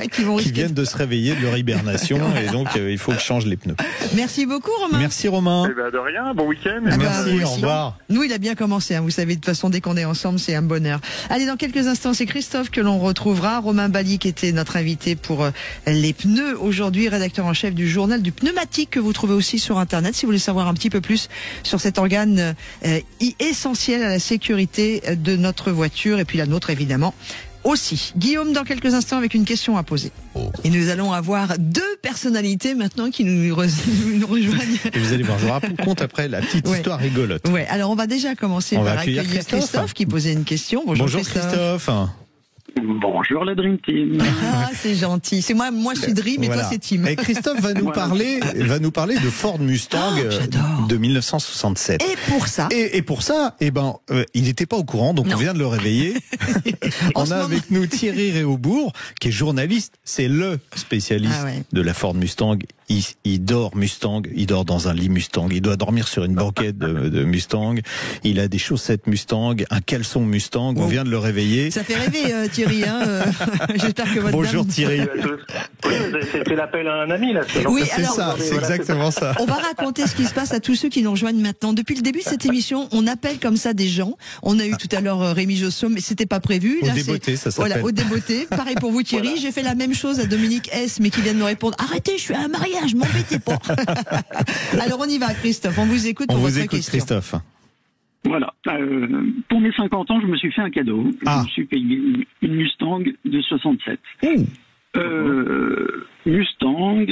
B: et qui viennent
C: de se réveiller de leur hibernation et donc il faut que je change les pneus.
B: Merci beaucoup Romain.
C: Merci Romain.
J: De rien, bon week-end.
C: Merci, au revoir.
B: Nous il a bien commencé, vous savez, de toute façon dès qu'on est ensemble c'est un bonheur. Allez, dans quelques instants c'est Christophe que l'on retrouvera. Romain Bali qui était notre invité pour les pneus aujourd'hui, rédacteur en chef du journal du pneumatique que vous trouvez aussi sur internet si vous voulez savoir un petit peu plus sur cet organe essentiel à la sécurité de notre voiture et puis la nôtre évidemment aussi. Guillaume dans quelques instants avec une question à poser. Et nous allons avoir deux personnalités maintenant qui nous rejoignent.
C: Et vous allez voir, je vous raconte après la petite histoire rigolote.
B: Ouais, alors on va déjà commencer par accueillir Christophe qui posait une question.
C: Bonjour Christophe.
K: Bonjour la Dream Team.
B: Ah, c'est gentil. C'est moi je suis Dream et toi c'est Team.
C: Et Christophe va nous parler de Ford Mustang de 1967.
B: Et pour ça,
C: il n'était pas au courant, donc on vient de le réveiller. On a avec nous Thierry Réaubourg, qui est journaliste, c'est le spécialiste de la Ford Mustang. Il dort Mustang, il dort dans un lit Mustang, il doit dormir sur une banquette de Mustang, il a des chaussettes Mustang, un caleçon Mustang, on vient de le réveiller.
B: Ça fait rêver Thierry, j'espère que votre
C: Bonjour
B: dame...
C: Thierry.
K: Oui, vous avez fait l'appel à un ami là.
B: Oui,
C: c'est ça, c'est exactement ça.
B: On va raconter ce qui se passe à tous ceux qui nous rejoignent maintenant. Depuis le début de cette émission, on appelle comme ça des gens. On a eu tout à l'heure Rémi Josso, mais c'était pas prévu.
C: Au débeauté, ça s'appelle.
B: Voilà, au débeauté. Pareil pour vous Thierry. J'ai fait la même chose à Dominique S, mais qui vient de me répondre. Arrêtez, je suis à un mariage, m'embêtez pas. Alors on y va Christophe, on vous écoute pour votre question.
C: Christophe.
K: Voilà. Pour mes 50 ans, je me suis fait un cadeau. Je me suis payé une Mustang de 67. Mustang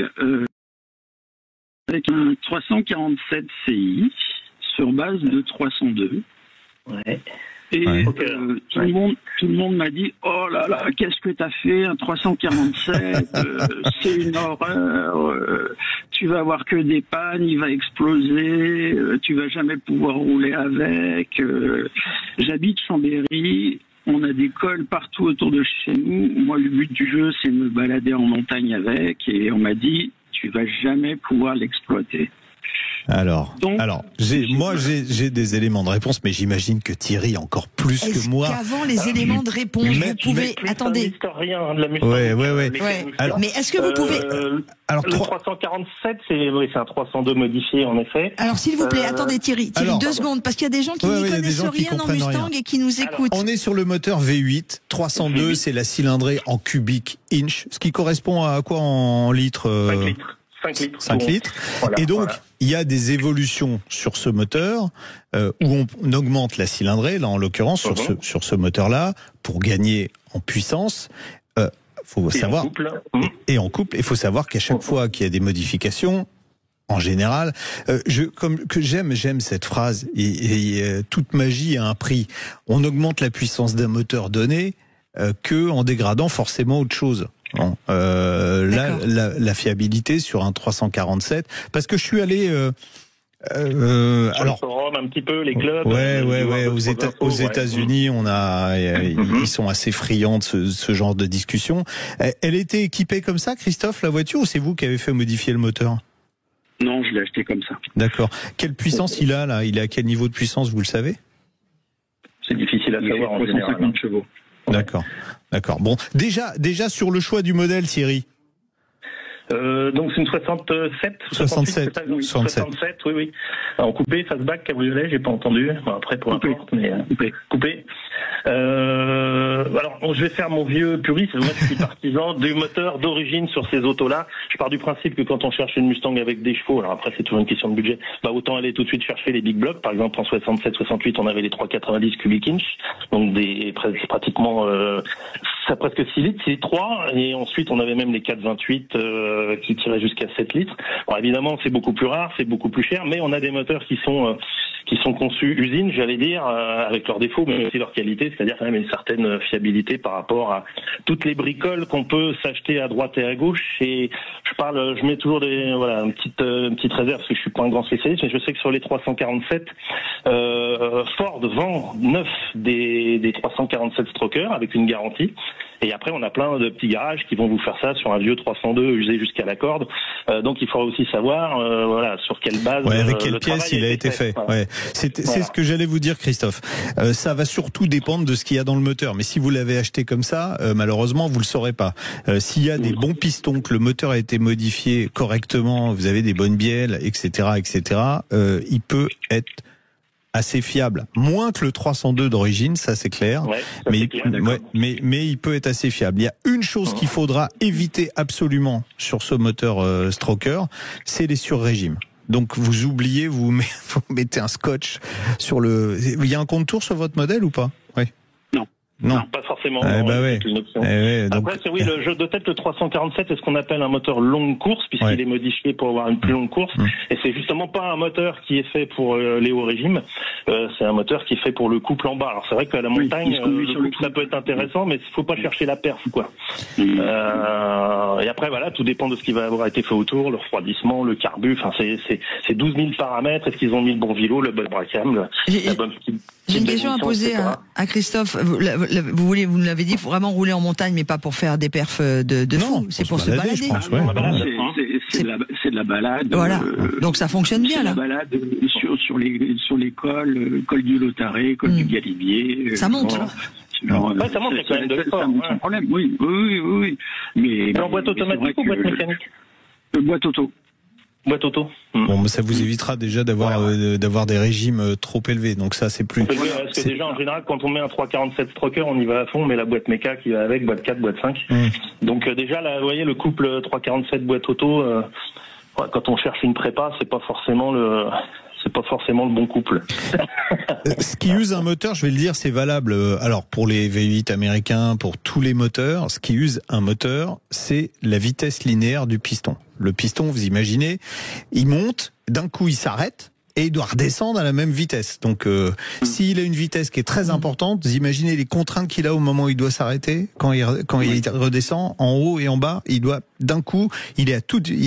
K: avec un 347 CI sur base de 302. Ouais. Et tout le monde m'a dit « Oh là là, qu'est-ce que t'as fait, un 347, c'est une horreur, tu vas avoir que des pannes, il va exploser, tu vas jamais pouvoir rouler avec. » J'habite Chambéry, on a des cols partout autour de chez nous. Moi, le but du jeu, c'est de me balader en montagne avec, et on m'a dit « Tu vas jamais pouvoir l'exploiter. »
C: J'ai des éléments de réponse, mais j'imagine que Thierry encore plus que moi.
B: Qu'avant les éléments de réponse, vous pouvez attendez.
K: Alors,
B: mais est-ce que vous pouvez
K: le 347, c'est un 302 modifié en effet.
B: Alors s'il vous plaît, attendez Thierry, 2 secondes, parce qu'il y a des gens qui n'y connaissent rien en Mustang et qui nous écoutent.
C: On est sur le moteur V8, 302, c'est la cylindrée en cubic inch, ce qui correspond à quoi en litres 5 litres. Et donc, il y a des évolutions sur ce moteur où on augmente la cylindrée, là en l'occurrence sur ce moteur-là, pour gagner en puissance. Faut savoir et en couple. Il faut savoir qu'à chaque fois qu'il y a des modifications, en général, j'aime cette phrase. Et toute magie a un prix. On augmente la puissance d'un moteur donné que en dégradant forcément autre chose. Bon, la fiabilité sur un 347, parce que je suis allé
K: alors forum, un petit peu les clubs.
C: Aux États-Unis, on a ils sont assez friands de ce genre de discussion. Elle était équipée comme ça, Christophe, la voiture, ou c'est vous qui avez fait modifier le moteur?
K: Non, je l'ai acheté comme ça.
C: D'accord. Quelle puissance il a là? Il est à quel niveau de puissance, vous le savez?
K: C'est difficile à savoir en général. 350 chevaux.
C: D'accord. Bon, déjà sur le choix du modèle, Thierry.
K: Donc c'est une 67. Oui. En coupé, fastback, cabriolet, j'ai pas entendu. Bon, après pour importe, mais coupé. Alors je vais faire mon vieux puriste. Moi je suis partisan du moteur d'origine sur ces autos-là. Je pars du principe que quand on cherche une Mustang avec des chevaux, alors après c'est toujours une question de budget, autant aller tout de suite chercher les big blocks. Par exemple en 67-68 on avait les 390 cubic inch, donc pratiquement ça presque 6 litres, 6 litres 3, et ensuite on avait même les 428 qui tiraient jusqu'à 7 litres. Bon, évidemment c'est beaucoup plus rare, c'est beaucoup plus cher, mais on a des moteurs qui sont
L: sont conçus usine, j'allais dire, avec leurs défauts, mais aussi leur qualité, c'est-à-dire quand même une certaine fiabilité par rapport à toutes les bricoles qu'on peut s'acheter à droite et à gauche. Et je mets toujours une petite réserve parce que je suis pas un grand spécialiste, mais je sais que sur les 347, Ford vend 9 des 347 Stroker avec une garantie. Et après, on a plein de petits garages qui vont vous faire ça sur un vieux 302 usé jusqu'à la corde. Donc, il faudra aussi savoir, sur quelle base.
C: Ouais, avec quelle pièce il a été fait. Voilà. Ouais. C'est ce que j'allais vous dire, Christophe. Ça va surtout dépendre de ce qu'il y a dans le moteur. Mais si vous l'avez acheté comme ça, malheureusement, vous le saurez pas. S'il y a des bons pistons, que le moteur a été modifié correctement, vous avez des bonnes bielles, etc., il peut être assez fiable, moins que le 302 d'origine, ça c'est clair. Ouais, mais il peut être assez fiable. Il y a une chose qu'il faudra éviter absolument sur ce moteur Stroker, c'est les surrégimes. Donc vous oubliez, vous mettez un scotch sur le. Il y a un compte-tour sur votre modèle ou pas? Oui. Non,
L: pas forcément.
C: C'est
L: une option.
C: Donc...
L: Après, le jeu de tête, le 347, c'est ce qu'on appelle un moteur longue course, puisqu'il est modifié pour avoir une plus longue course. Et c'est justement pas un moteur qui est fait pour les hauts régimes. C'est un moteur qui est fait pour le couple en bas. Alors c'est vrai qu'à la montagne, le couple, ça peut être intéressant, mais il faut pas chercher la perf, quoi. Et après, voilà, tout dépend de ce qui va avoir été fait autour, le refroidissement, le carbu. Enfin, c'est 12 000 paramètres. Est-ce qu'ils ont mis le bon vilo, le bon bracam, la bonne.
B: J'ai une question à poser à Christophe. Vous nous l'avez dit, il faut vraiment rouler en montagne, mais pas pour faire des perfs de fou. C'est pour se balader. Je pense,
K: c'est de la balade.
B: Voilà. Donc ça fonctionne bien là.
K: C'est de la balade sur les cols, col du Lotaré, col du Galibier.
B: Ça monte.
L: Ça monte, il y a quand même de l'effort.
K: Sans problème. Oui. Mais
L: en boîte automatique ou boîte mécanique?
K: Boîte auto.
L: Boîte auto.
C: Bon, mais ça vous évitera déjà d'avoir des régimes trop élevés. Donc ça, c'est plus.
L: Parce que déjà, en général, quand on met un 347 Stroker, on y va à fond, on met la boîte méca qui va avec, boîte 4, boîte 5. Donc déjà, là, vous voyez, le couple 347 boîte auto, quand on cherche une prépa, c'est pas forcément le bon couple.
C: Ce qui use un moteur, je vais le dire, c'est valable. Alors pour les V8 américains, pour tous les moteurs, ce qui use un moteur, c'est la vitesse linéaire du piston. Le piston, vous imaginez, il monte, d'un coup il s'arrête et il doit redescendre à la même vitesse. Donc s'il a une vitesse qui est très importante, vous imaginez les contraintes qu'il a au moment où il doit s'arrêter, quand il redescend en haut et en bas, il doit d'un coup, il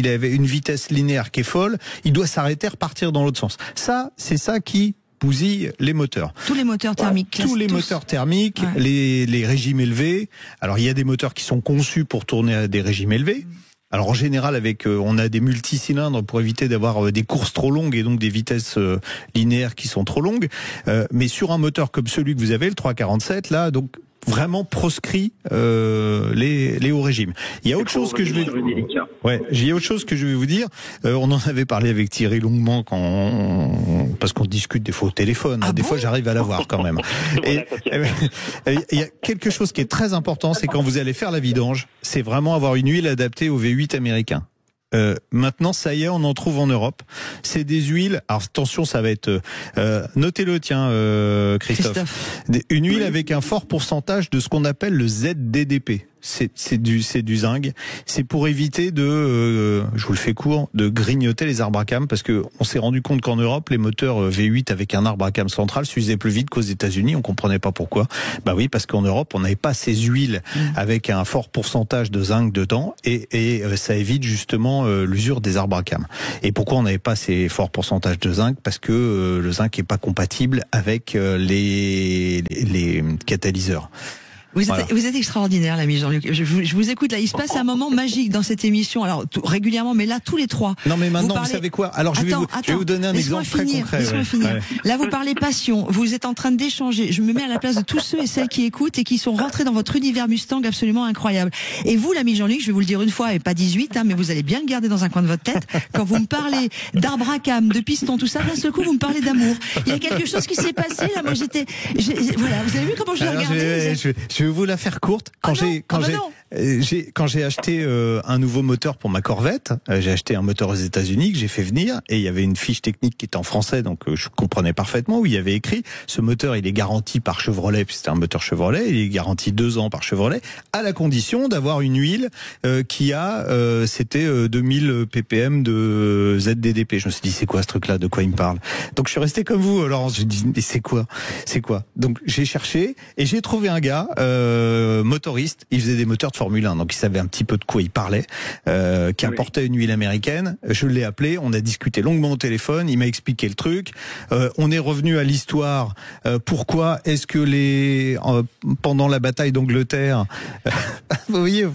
C: avait une vitesse linéaire qui est folle, il doit s'arrêter, repartir dans l'autre sens. Ça, c'est ça qui bousille les moteurs.
B: Tous les moteurs thermiques.
C: Tous les moteurs thermiques, les régimes élevés. Alors il y a des moteurs qui sont conçus pour tourner à des régimes élevés. Alors en général, on a des multicylindres pour éviter d'avoir des courses trop longues et donc des vitesses linéaires qui sont trop longues. Mais sur un moteur comme celui que vous avez, le 347, là, donc vraiment proscrit les hauts régimes. Il y a autre chose que je vais vous dire. On en avait parlé avec Thierry longuement parce qu'on discute des fois au téléphone. Des fois, j'arrive à l'avoir quand même. Et il y a quelque chose qui est très important, c'est quand vous allez faire la vidange, c'est vraiment avoir une huile adaptée au V8 américain. Maintenant, ça y est, on en trouve en Europe. C'est des huiles. Alors attention, ça va être. Notez-le, tiens, Christophe. Une huile avec un fort pourcentage de ce qu'on appelle le ZDDP. C'est du zinc. C'est pour éviter je vous le fais court, de grignoter les arbres à cames, parce que on s'est rendu compte qu'en Europe, les moteurs V8 avec un arbre à cames central s'usaient plus vite qu'aux États-Unis. On comprenait pas pourquoi. Bah oui, parce qu'en Europe, on n'avait pas ces huiles avec un fort pourcentage de zinc dedans, et ça évite justement l'usure des arbres à cames. Et pourquoi on n'avait pas ces forts pourcentages de zinc? Parce que le zinc est pas compatible avec les catalyseurs.
B: Vous êtes extraordinaire, l'ami Jean-Luc. Je vous écoute là. Il se passe un moment magique dans cette émission. Alors régulièrement, mais là tous les trois.
C: Non, mais maintenant vous savez quoi? Alors je vais vous donner un exemple très concret.
B: Laisse-moi finir. Là, vous parlez passion. Vous êtes en train d'échanger. Je me mets à la place de tous ceux et celles qui écoutent et qui sont rentrés dans votre univers Mustang absolument incroyable. Et vous, l'ami Jean-Luc, je vais vous le dire une fois et pas 18, mais vous allez bien le garder dans un coin de votre tête. Quand vous me parlez d'arbre à cames, de piston, tout ça, d'un seul coup, vous me parlez d'amour. Il y a quelque chose qui s'est passé là. Moi, voilà. Vous avez vu comment je l'ai regardé?
C: Je vais vous la faire courte. quand j'ai acheté un nouveau moteur pour ma Corvette, j'ai acheté un moteur aux États-Unis que j'ai fait venir et il y avait une fiche technique qui était en français, donc je comprenais parfaitement où il y avait écrit ce moteur il est garanti par Chevrolet, puis c'était un moteur Chevrolet, il est garanti 2 ans par Chevrolet à la condition d'avoir une huile qui a c'était 2000 ppm de ZDDP. Je me suis dit c'est quoi ce truc-là, de quoi il me parle? Donc je suis resté comme vous, Laurence, je me dis mais c'est quoi? Donc j'ai cherché et j'ai trouvé un gars motoriste, il faisait des moteurs de Formule 1, donc il savait un petit peu de quoi il parlait, qui importait une huile américaine. Je l'ai appelé, on a discuté longuement au téléphone, il m'a expliqué le truc. On est revenu à l'histoire. Pourquoi est-ce que pendant la bataille d'Angleterre, vous voyez,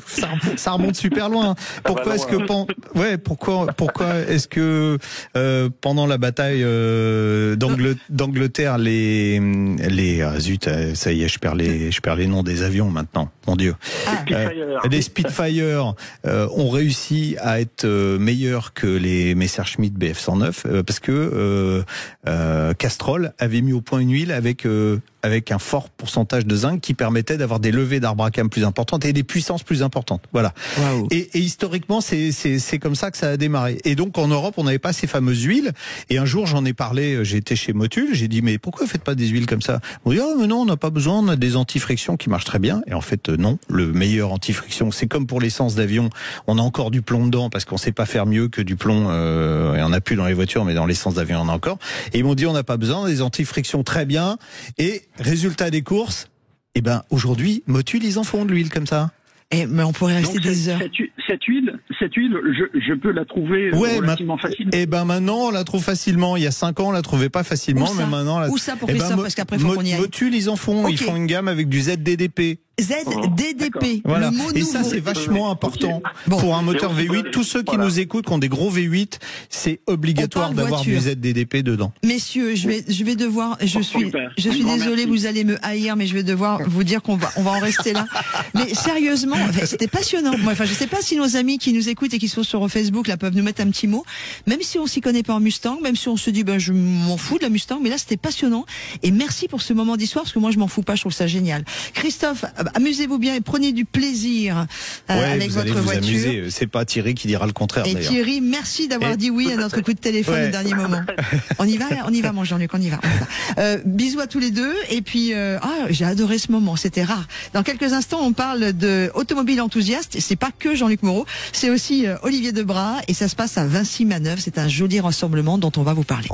C: ça remonte super loin. Pourquoi est-ce que pourquoi est-ce que pendant la bataille d'Angleterre zut, ça y est, je perds les noms des avions maintenant. Mon Dieu. Les Spitfire ont réussi à être meilleurs que les Messerschmitt Bf 109 parce que Castrol avait mis au point une huile avec un fort pourcentage de zinc qui permettait d'avoir des levées d'arbre à cames plus importantes et des puissances plus importantes. Voilà. Wow. Et historiquement, c'est comme ça que ça a démarré. Et donc en Europe, on n'avait pas ces fameuses huiles. Et un jour, j'en ai parlé. J'étais chez Motul. J'ai dit mais pourquoi vous faites pas des huiles comme ça? On dit mais non, on n'a pas besoin. On a des anti-frictions qui marchent très bien. Et en fait non. Le meilleur anti-friction, c'est comme pour l'essence d'avion. On a encore du plomb dedans parce qu'on sait pas faire mieux que du plomb. Et on n'a plus dans les voitures, mais dans l'essence d'avion, on a encore. Et ils m'ont dit on n'a pas besoin. Des anti-frictions très bien. Et résultat des courses, aujourd'hui, Motul, ils en font de l'huile comme ça.
B: Mais on pourrait rester des heures.
K: Cette huile, je peux la trouver relativement facilement.
C: Maintenant, on la trouve facilement. Il y a 5 ans, on la trouvait pas facilement, mais maintenant.
B: Où ça pour Christophe, parce qu'après, faut qu'on y aille.
C: Motul, ils en font. Okay. Ils font une gamme avec du ZDDP.
B: ZDDP.
C: Voilà.
B: Le mot
C: et
B: nouveau.
C: ça, c'est vachement important pour un moteur V8. Tous ceux qui nous écoutent, qui ont des gros V8, c'est obligatoire d'avoir du ZDDP dedans.
B: Messieurs, je vais devoir, je suis désolée, vous allez me haïr, mais je vais devoir vous dire qu'on va en rester là. Mais sérieusement, c'était passionnant. Je sais pas si nos amis qui nous écoutent et qui sont sur Facebook, là, peuvent nous mettre un petit mot. Même si on s'y connaît pas en Mustang, même si on se dit, je m'en fous de la Mustang, mais là, c'était passionnant. Et merci pour ce moment d'histoire, parce que moi, je m'en fous pas, je trouve ça génial. Christophe, amusez-vous bien et prenez du plaisir avec votre voiture. Amuser.
C: C'est pas Thierry qui dira le contraire.
B: Et Thierry, merci d'avoir dit oui à notre coup de téléphone au dernier moment. On y va, mon Jean-Luc, on y va. Bisous à tous les deux. Et puis, j'ai adoré ce moment, c'était rare. Dans quelques instants, on parle de automobile enthousiaste. C'est pas que Jean-Luc Moreau, c'est aussi Olivier Debras. Et ça se passe à Vinci Manœuvre. C'est un joli rassemblement dont on va vous parler.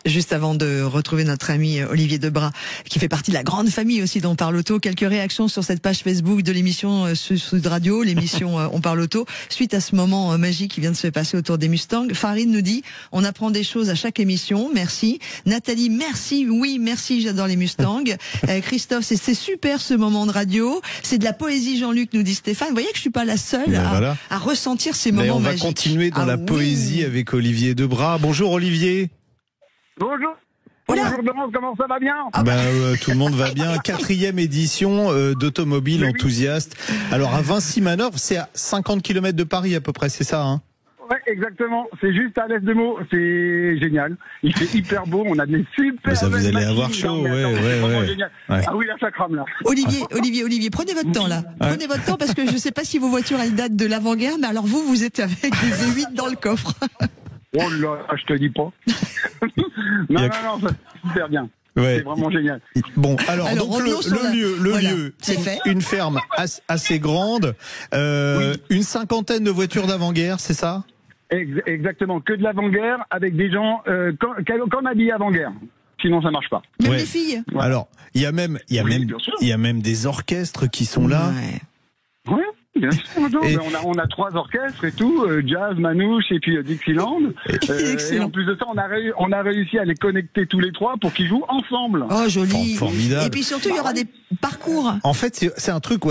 B: Juste avant de retrouver notre ami Olivier Debras, qui fait partie de la grande famille aussi d'On Parle Auto, quelques réactions sur cette page Facebook de l'émission Sud Radio, l'émission On Parle Auto, suite à ce moment magique qui vient de se passer autour des Mustangs. Farine nous dit, on apprend des choses à chaque émission, merci. Nathalie, merci, oui, merci, j'adore les Mustangs. Christophe, c'est super ce moment de radio, c'est de la poésie Jean-Luc, nous dit Stéphane. Vous voyez que je suis pas la seule à ressentir ces moments magiques.
C: On va continuer dans la poésie avec Olivier Debras. Bonjour Olivier.
M: Bonjour. Bonjour Laurence, comment ça va bien?
C: Tout le monde va bien. 4e édition d'Automobile Enthousiaste. Alors à Vinci Manœuvre, c'est à 50 km de Paris à peu près, c'est ça hein?
M: Ouais, exactement. C'est juste à l'est de Meaux. C'est génial. Il fait hyper beau. On a des super.
C: Ça vous allez avoir chaud, ouais.
M: Ah oui, là ça crame là.
B: Olivier, prenez votre temps là. Prenez votre temps parce que je sais pas si vos voitures elles datent de l'avant-guerre, mais alors vous êtes avec des V8 dans le coffre.
M: Oh là, je te dis pas. non, c'est super bien. Ouais. C'est vraiment génial.
C: Bon, alors donc le lieu, c'est une ferme assez grande, une cinquantaine de voitures d'avant-guerre, c'est ça?
M: Exactement, que de l'avant-guerre avec des gens qu'on habille avant-guerre. Sinon, ça marche pas.
B: Même les filles.
C: Ouais. Alors, il y a même des orchestres qui sont là.
M: Ouais. Bien sûr, on a 3 orchestres et tout, jazz, manouche et puis Dixieland. Et en plus de ça, on a réussi à les connecter tous les 3 pour qu'ils jouent ensemble.
B: Oh, joli.
C: Formidable.
B: Et puis surtout, il y aura des parcours.
C: En fait, c'est un truc,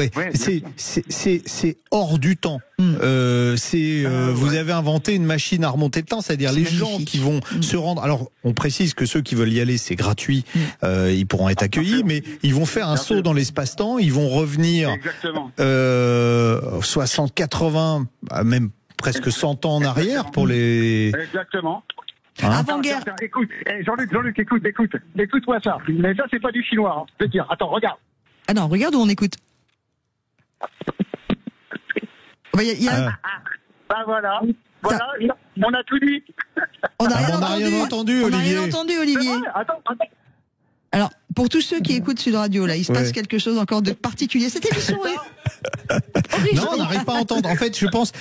C: c'est hors du temps. Vous avez inventé une machine à remonter le temps, c'est-à-dire les gens qui vont se rendre. Alors, on précise que ceux qui veulent y aller, c'est gratuit, ils pourront être accueillis, mais ils vont faire un saut dans l'espace-temps, ils vont revenir 60, 80, même presque 100 ans en arrière pour les.
M: Exactement.
B: Avant-guerre.
M: Écoute, Jean-Luc, écoute-moi ça. Mais ça, c'est pas du chinois. Je veux dire, attends, regarde.
B: Ah non, regarde où on écoute.
M: Voilà, on a tout dit.
B: On n'a
C: rien entendu, Olivier.
M: Attends.
B: Alors, pour tous ceux qui écoutent Sud Radio, là, il se passe quelque chose encore de particulier. Cette émission est...
C: Non, on n'arrive pas à entendre. En fait, je pense,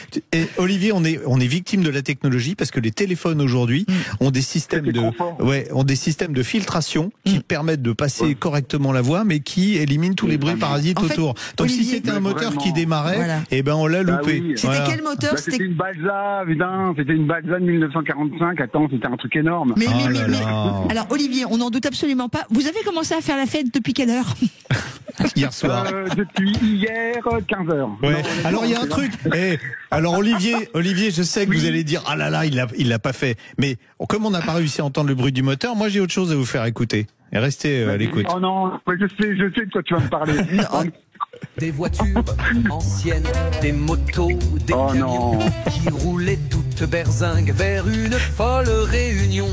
C: Olivier, on est victime de la technologie parce que les téléphones aujourd'hui ont des systèmes de filtration qui permettent de passer correctement la voix, mais qui éliminent tous les bruits parasites autour. Donc, Olivier, si c'était un moteur qui démarrait, on l'a loupé.
B: Oui. C'était quel moteur?
M: C'était une Balsa, évidemment. C'était une Balsa de 1945. Attends, c'était un truc énorme.
B: Mais alors, Olivier, on n'en doute absolument pas. Vous avez commencé à faire la fête depuis quelle heure?
C: Hier soir.
M: Depuis hier, 15h.
C: Ouais. Alors il y a un truc. Alors Olivier, je sais que vous allez dire ah là là, il l'a pas fait. Mais comme on n'a pas réussi à entendre le bruit du moteur, moi j'ai autre chose à vous faire écouter. Et restez à l'écoute.
M: Oh non, je sais de quoi tu vas me parler.
N: Des voitures anciennes, des motos, des camions qui roulaient toutes berzingues vers une folle réunion.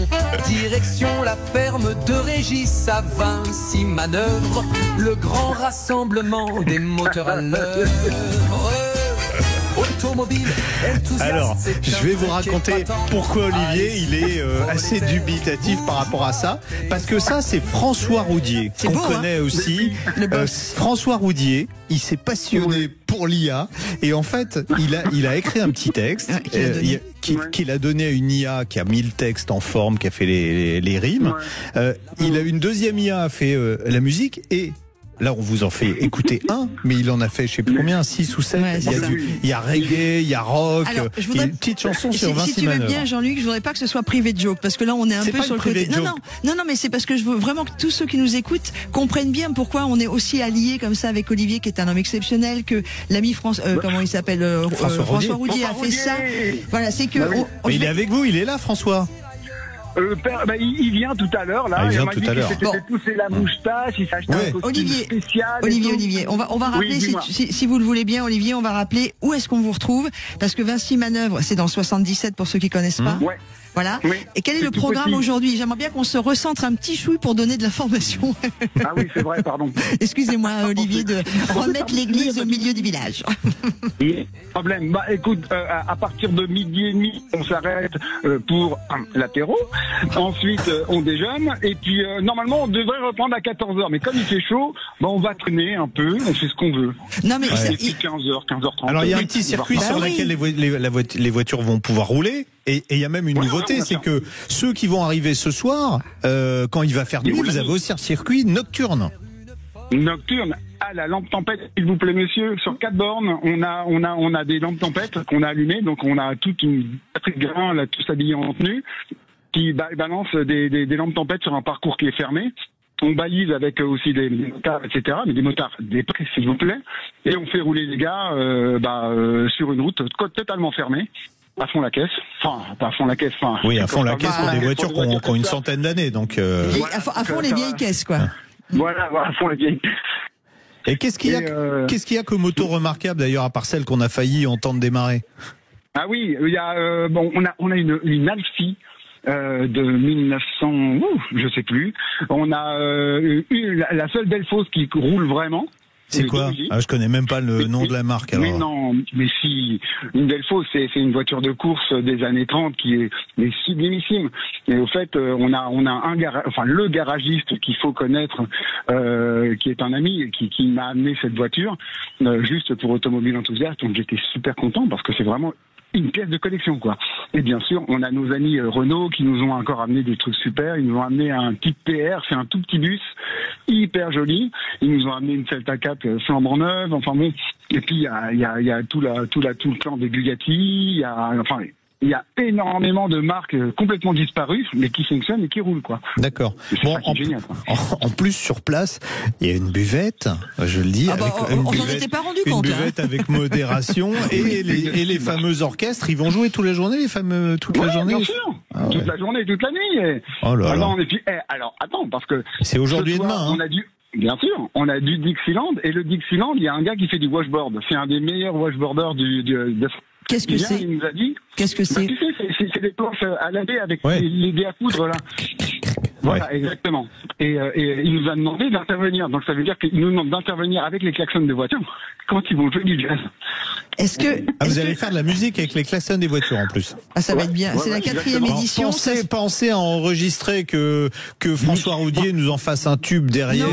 N: Direction la ferme de Régis à Vinci Manœuvre, le grand rassemblement des moteurs à l'œuvre.
C: Alors, je vais vous raconter pourquoi Olivier il est assez dubitatif par rapport à ça. Parce que ça, c'est François Roudier, qu'on connaît aussi. François Roudier, il s'est passionné pour l'IA. Et en fait, il a écrit un petit texte qu'il a donné à une IA qui a mis le texte en forme, qui a fait les rimes. Il a une deuxième IA a fait la musique et... Là, on vous en fait écouter mais il en a fait, je sais plus combien, 6 ou 7. Il y a reggae, il y a rock, il y a une petite chanson sur Vinci
B: Si tu veux bien, Jean-Luc, je voudrais pas que ce soit privé de joke, parce que là, on est un peu sur le côté. Non, mais c'est parce que je veux vraiment que tous ceux qui nous écoutent comprennent bien pourquoi on est aussi alliés comme ça avec Olivier, qui est un homme exceptionnel, que l'ami comment il s'appelle, François Roudier a fait ça. Voilà, c'est que.
C: Mais il est avec vous, il est là, François.
M: Il vient tout à l'heure là.
C: Il vient tout à l'heure.
M: Il s'était poussé la moustache, il s'est acheté un costume spécial.
B: Olivier, on va rappeler si vous le voulez bien, Olivier, on va rappeler où est-ce qu'on vous retrouve, parce que Vinci Manœuvre, c'est dans 77 pour ceux qui connaissent pas. Voilà. Oui, et quel est le programme aujourd'hui? J'aimerais bien qu'on se recentre un petit chouille pour donner de l'information.
M: Ah oui, c'est vrai, pardon.
B: Excusez-moi, Olivier, de remettre l'église au milieu du village.
M: Problème. Écoute, à partir de 12h30, on s'arrête pour l'apéro. Ensuite, on déjeune. Et puis, normalement, on devrait reprendre à 14h. Mais comme il fait chaud, on va traîner un peu. On fait ce qu'on veut.
B: Non, mais
M: et puis 15h30.
C: Alors, il y a un petit circuit sur lequel les voitures vont pouvoir rouler. Et il y a même une nouveauté, c'est que ceux qui vont arriver ce soir, quand il va faire nuit, vous avez aussi un circuit nocturne.
M: Nocturne à la lampe tempête, s'il vous plaît, messieurs. Sur 4 bornes, on a des lampes tempête qu'on a allumées, donc on a toute une batterie de grains, là, tous habillés en tenue, qui balance des lampes tempête sur un parcours qui est fermé. On balise avec aussi des motards, etc. Mais des motards déprés, s'il vous plaît. Et on fait rouler les gars sur une route totalement fermée. À fond la caisse. Enfin, pas à fond la caisse.
C: Oui, à fond la caisse pour des voitures qui ont une centaine d'années. Donc,
B: à fond les vieilles caisses, quoi.
M: Voilà, à fond les vieilles.
C: Et qu'est-ce qu'il y a comme moto remarquable, d'ailleurs, à part celle qu'on a failli entendre démarrer?
M: Ah oui, il y a, on a une Alfie. De 1900, je sais plus. On a la seule Delphos qui roule vraiment.
C: C'est quoi? Je connais même pas le nom de la marque. Alors.
M: Mais non, mais si, une Delphos, c'est une voiture de course des années 30 qui est sublimissime. Et au fait, on a le garagiste qu'il faut connaître, qui est un ami, qui m'a amené cette voiture, juste pour Automobile Enthousiaste. Donc j'étais super content parce que c'est vraiment une pièce de collection, quoi. Et bien sûr, on a nos amis Renault qui nous ont encore amené des trucs super. Ils nous ont amené un petit PR, c'est un tout petit bus, hyper joli. Ils nous ont amené une Celta 4 flambant neuve. Enfin bon. Et puis il y a tout le clan des Bugatti. Il y a énormément de marques complètement disparues, mais qui fonctionnent et qui roulent, quoi.
C: D'accord. Bon, génial, quoi. En plus, sur place, il y a une buvette, je le dis,
B: on s'en était pas rendu compte.
C: Une buvette avec modération et les fameux orchestres, ils vont jouer toute la journée, les fameux toute la journée.
M: Bien sûr. Toute la journée, toute la nuit.
C: Oh là là.
M: Et puis, alors, attends, parce que
C: c'est aujourd'hui et demain.
M: Bien sûr, on a du Dixieland, et le Dixieland, il y a un gars qui fait du washboard. C'est un des meilleurs washboarders de
B: Qu'est-ce que c'est?
M: Il nous a dit.
B: Qu'est-ce que c'est?
M: Tu sais, c'est des planches à laver avec les dés à coudre, là. Voilà, exactement. Et il nous a demandé d'intervenir. Donc ça veut dire qu'il nous demande d'intervenir avec les klaxons de voiture quand ils vont jouer du jazz.
C: Vous allez faire de la musique avec les klaxons des voitures en plus.
B: Ah, ça va être bien. C'est la 4e édition.
C: Pensez à enregistrer que François Roudier nous en fasse un tube derrière.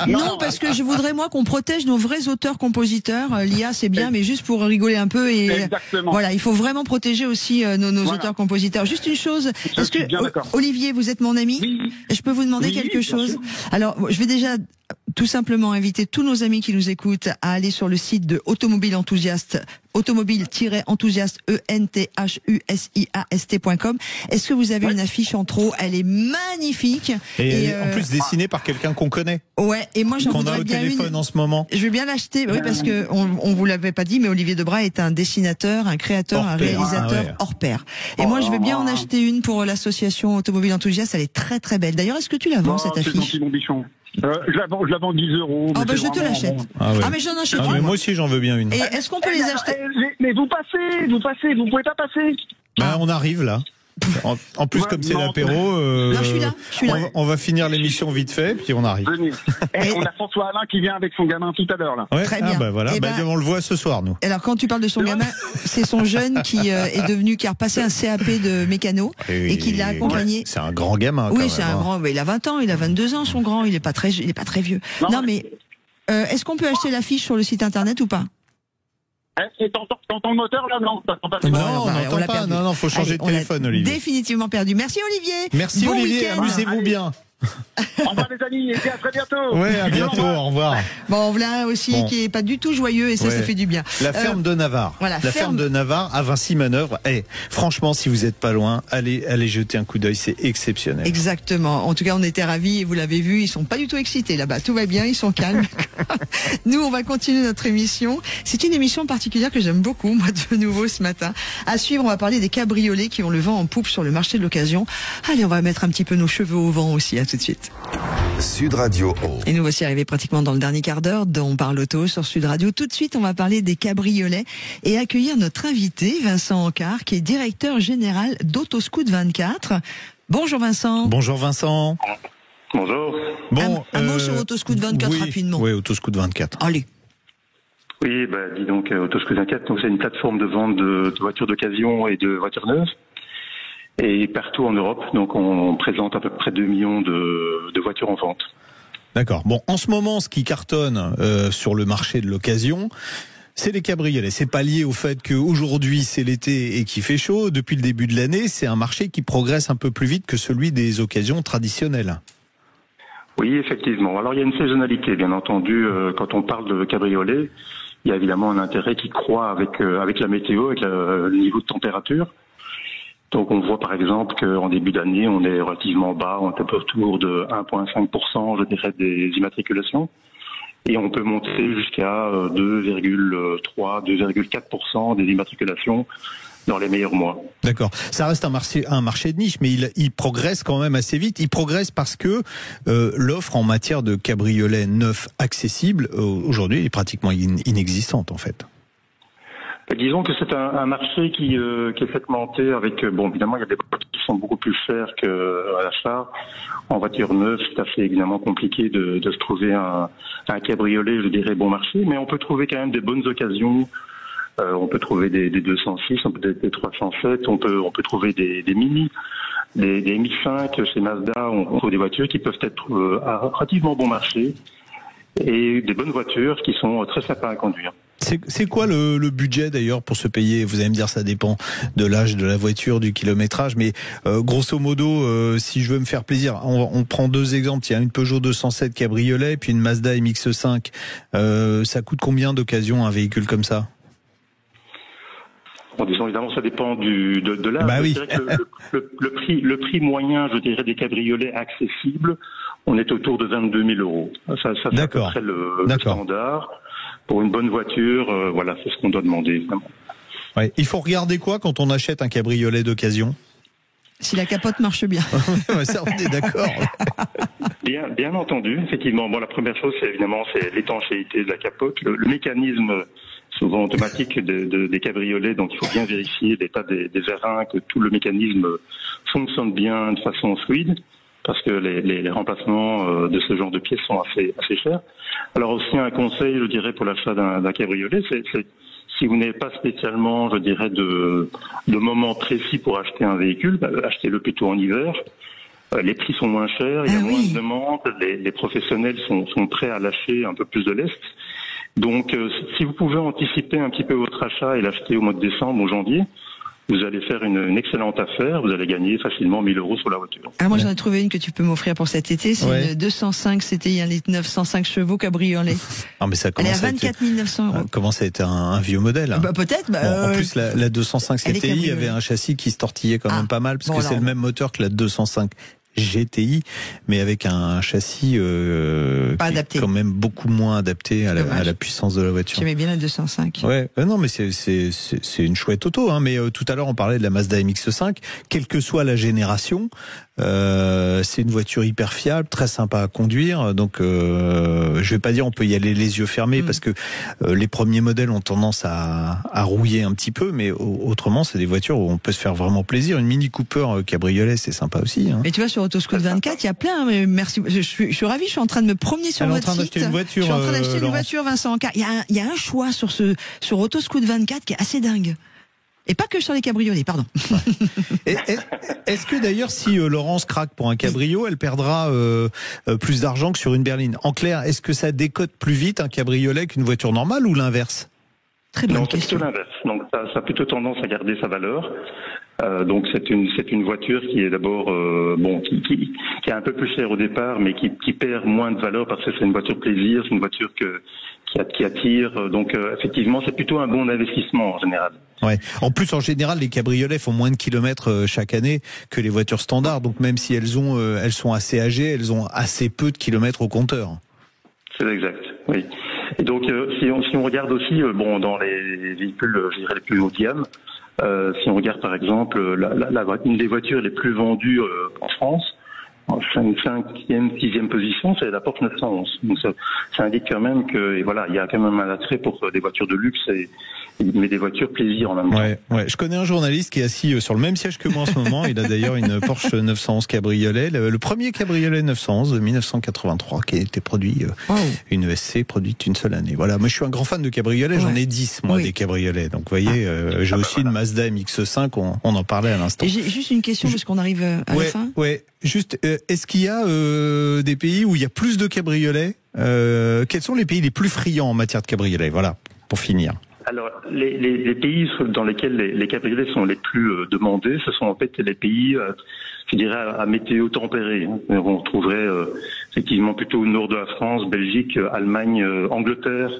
B: Non, parce que je voudrais moi qu'on protège nos vrais auteurs-compositeurs. L'IA c'est bien, mais juste pour rigoler un peu voilà, il faut vraiment protéger aussi nos auteurs-compositeurs. Juste une chose, est-ce que Olivier, vous êtes mon ami? Oui. Je peux vous demander quelque chose? Alors, je vais déjà tout simplement inviter tous nos amis qui nous écoutent à aller sur le site de Automobile Enthousiaste, automobile-enthousiaste, ENTHUSIAST.com. Est-ce que vous avez une affiche en trop? Elle est magnifique.
C: Et en plus dessinée par quelqu'un qu'on connaît.
B: Ouais, et moi j'en voudrais bien une. Qu'on a au téléphone
C: en ce moment.
B: Je vais bien l'acheter, oui, parce que on vous l'avait pas dit, mais Olivier Debray est un dessinateur, un créateur, un réalisateur hors pair. Et moi je veux bien en acheter une pour l'association Automobile Enthousiaste. Elle est très très belle. D'ailleurs, est-ce que tu la vends cette affiche?
M: C'est gentil, mon bichon. Je la vends 10 €.
B: Ah je te l'achète. Mais j'en achète une.
C: Mais moi aussi j'en veux bien une.
B: Et est-ce qu'on peut les acheter?
M: Mais vous pouvez pas passer.
C: On arrive là. En plus, comme c'est l'apéro,
B: je suis là.
C: On va finir l'émission vite fait, puis on arrive.
M: On a François Alain qui vient avec son gamin tout à l'heure là.
C: Ouais,
B: très bien.
C: On le voit ce soir, nous.
B: Alors quand tu parles de son gamin, c'est son jeune qui a repassé un CAP de mécano et qui l'a accompagné.
C: Ouais, c'est un grand gamin.
B: Oui, c'est un grand. Il a 20 ans, il a 22 ans, son grand. Il est pas très vieux. Non, mais est-ce qu'on peut acheter l'affiche sur le site internet ou pas?
M: T'entends le moteur là? Non, t'entends pas.
C: Non, on n'entend pas. Non, faut changer de téléphone, Olivier.
B: Définitivement perdu. Merci Olivier.
C: Merci Olivier, amusez-vous bien.
M: Au revoir les amis, et à très bientôt.
C: Ouais, à bientôt, au revoir.
B: Bon, voilà aussi qui est pas du tout joyeux et ça fait du bien.
C: La ferme de Navarre.
B: Voilà,
C: la ferme de Navarre à Vinci Manœuvre. Franchement, si vous êtes pas loin, allez jeter un coup d'œil, c'est exceptionnel.
B: Exactement. En tout cas, on était ravis et vous l'avez vu, ils sont pas du tout excités là-bas. Tout va bien, ils sont calmes. Nous, on va continuer notre émission. C'est une émission particulière que j'aime beaucoup, moi, de nouveau ce matin. À suivre, on va parler des cabriolets qui ont le vent en poupe sur le marché de l'occasion. Allez, on va mettre un petit peu nos cheveux au vent aussi. À tout de suite.
A: Sud Radio.
B: Et nous voici arrivés pratiquement dans le dernier quart d'heure dont on parle auto sur Sud Radio. Tout de suite, on va parler des cabriolets et accueillir notre invité, Vincent Ancard, qui est directeur général d'Autoscout 24. Bonjour Vincent.
C: Bonjour Vincent.
E: Bonjour.
B: Bon, un mot sur Autoscout 24 rapidement.
C: Oui, Autoscout 24.
B: Allez.
E: Oui, dis donc Autoscout 24, donc c'est une plateforme de vente de voitures d'occasion et de voitures neuves. Et partout en Europe, donc on présente à peu près 2 millions de voitures en vente.
C: D'accord. Bon, en ce moment, ce qui cartonne sur le marché de l'occasion, c'est les cabriolets. C'est pas lié au fait qu'aujourd'hui c'est l'été et qu'il fait chaud. Depuis le début de l'année, c'est un marché qui progresse un peu plus vite que celui des occasions traditionnelles.
E: Oui, effectivement. Alors il y a une saisonnalité, bien entendu. Quand on parle de cabriolet, il y a évidemment un intérêt qui croît avec la météo, avec le niveau de température. Donc on voit par exemple qu'en début d'année, on est relativement bas, on est à peu autour de 1,5%, je dirais, des immatriculations. Et on peut monter jusqu'à 2,3, 2,4% des immatriculations dans les meilleurs mois.
C: D'accord. Ça reste un marché de niche, mais il progresse quand même assez vite. Il progresse parce que l'offre en matière de cabriolets neufs accessibles, aujourd'hui, est pratiquement inexistante en fait.
E: Disons que c'est un marché qui est segmenté avec, évidemment, il y a des voitures qui sont beaucoup plus chères qu'à l'achat. En voiture neuve, c'est assez évidemment compliqué de se trouver un cabriolet, je dirais, bon marché, mais on peut trouver quand même des bonnes occasions. On peut trouver des 206, on peut des 307, on peut trouver des Mini, des Mi5 chez Mazda. On trouve des voitures qui peuvent être à relativement bon marché et des bonnes voitures qui sont très sympas à conduire.
C: C'est quoi le budget d'ailleurs pour se payer? Vous allez me dire ça dépend de l'âge de la voiture, du kilométrage, mais grosso modo, si je veux me faire plaisir, on prend deux exemples. Il y a une Peugeot 207 cabriolet, puis une Mazda MX-5. Ça coûte combien d'occasion un véhicule comme ça?
E: Bon, disons évidemment, ça dépend de l'âge.
C: Bah oui.
E: Je dirais que le prix moyen, je dirais, des cabriolets accessibles, on est autour de 22 000 euros. Ça c'est à peu près le standard. Pour une bonne voiture, voilà, c'est ce qu'on doit demander, évidemment.
C: Ouais. Il faut regarder quoi quand on achète un cabriolet d'occasion?
B: Si la capote marche bien.
C: Ça, on est d'accord.
E: Bien entendu, effectivement. Bon, la première chose, c'est évidemment l'étanchéité de la capote, le mécanisme souvent automatique des cabriolets. Donc, il faut bien vérifier l'état des vérins, que tout le mécanisme fonctionne bien de façon fluide.
L: parce que les remplacements de ce genre de pièces sont assez chers. Alors aussi un conseil, je dirais, pour l'achat d'un cabriolet, c'est si vous n'avez pas spécialement, je dirais, de moment précis pour acheter un véhicule, achetez-le plutôt en hiver. Les prix sont moins chers, il y a moins de demandes, les professionnels sont prêts à lâcher un peu plus de lest. Donc, si vous pouvez anticiper un petit peu votre achat et l'acheter au mois de décembre ou janvier, vous allez faire une excellente affaire, vous allez gagner facilement 1 000 € sur la voiture.
B: Ah, moi j'en ai trouvé une que tu peux m'offrir pour cet été, c'est une 205 CTI 1,9 litre, 105 chevaux cabriolet.
C: Ah, mais ça
B: elle est à 24 900 €.
C: Comment ça a été un vieux modèle, hein.
B: Peut-être.
C: En plus, la 205 CTI avait un châssis qui se tortillait quand même pas mal, parce que c'est le même moteur que la 205 GTI, mais avec un châssis qui est quand même beaucoup moins adapté à la puissance de la voiture.
B: J'aimais bien la 205.
C: Ouais, non, mais c'est une chouette auto, hein. Mais tout à l'heure on parlait de la Mazda MX-5. Quelle que soit la génération, c'est une voiture hyper fiable, très sympa à conduire. Donc, je vais pas dire on peut y aller les yeux fermés, parce que les premiers modèles ont tendance à rouiller un petit peu, mais autrement c'est des voitures où on peut se faire vraiment plaisir. Une Mini Cooper cabriolet, c'est sympa aussi, hein.
B: Mais tu vois, sur Autoscout 24, il y a plein. Merci, je suis ravi. Je suis en train de me promener sur votre site.
C: Une voiture,
B: je suis en train d'acheter une voiture, Vincent. Il y a un choix sur Autoscout 24 qui est assez dingue. Et pas que sur les cabriolets, pardon.
C: Est-ce que d'ailleurs, si Laurence craque pour un cabrio, elle perdra plus d'argent que sur une berline? En clair, est-ce que ça décote plus vite un cabriolet qu'une voiture normale, ou l'inverse?
B: Très bonne question.
L: C'est plutôt l'inverse. Donc ça a plutôt tendance à garder sa valeur. Donc c'est une voiture qui est d'abord qui est un peu plus chère au départ, mais qui perd moins de valeur parce que c'est une voiture plaisir, c'est une voiture qui attire. Donc effectivement, c'est plutôt un bon investissement en général.
C: Ouais. En plus, en général, les cabriolets font moins de kilomètres chaque année que les voitures standards. Donc même si elles sont assez âgées, elles ont assez peu de kilomètres au compteur.
L: C'est exact. Oui. Et donc si on regarde aussi dans les véhicules, je dirais, les plus haut de gamme. Si on regarde par exemple une des voitures les plus vendues en France, en 5e, 6e position, c'est la Porsche 911. Donc ça indique quand même que il y a quand même un attrait pour des voitures de luxe mais des voitures plaisir en même temps.
C: Ouais. Je connais un journaliste qui est assis sur le même siège que moi en ce moment. Il a d'ailleurs une Porsche 911 cabriolet, le premier cabriolet 911 de 1983 qui a été produit, une ESC produite une seule année. Voilà, moi je suis un grand fan de cabriolets, j'en ai 10 moi des cabriolets. Donc vous voyez, j'ai aussi une Mazda MX-5, on en parlait à l'instant.
B: J'ai juste une question parce qu'on arrive à la fin.
C: Ouais, juste est-ce qu'il y a des pays où il y a plus de cabriolets? Quels sont les pays les plus friands en matière de cabriolets? Voilà, pour finir.
L: Alors, les pays dans lesquels les cabriolets sont les plus demandés, ce sont en fait les pays, je dirais, à météo tempérée. On trouverait effectivement plutôt au nord de la France, Belgique, Allemagne, Angleterre.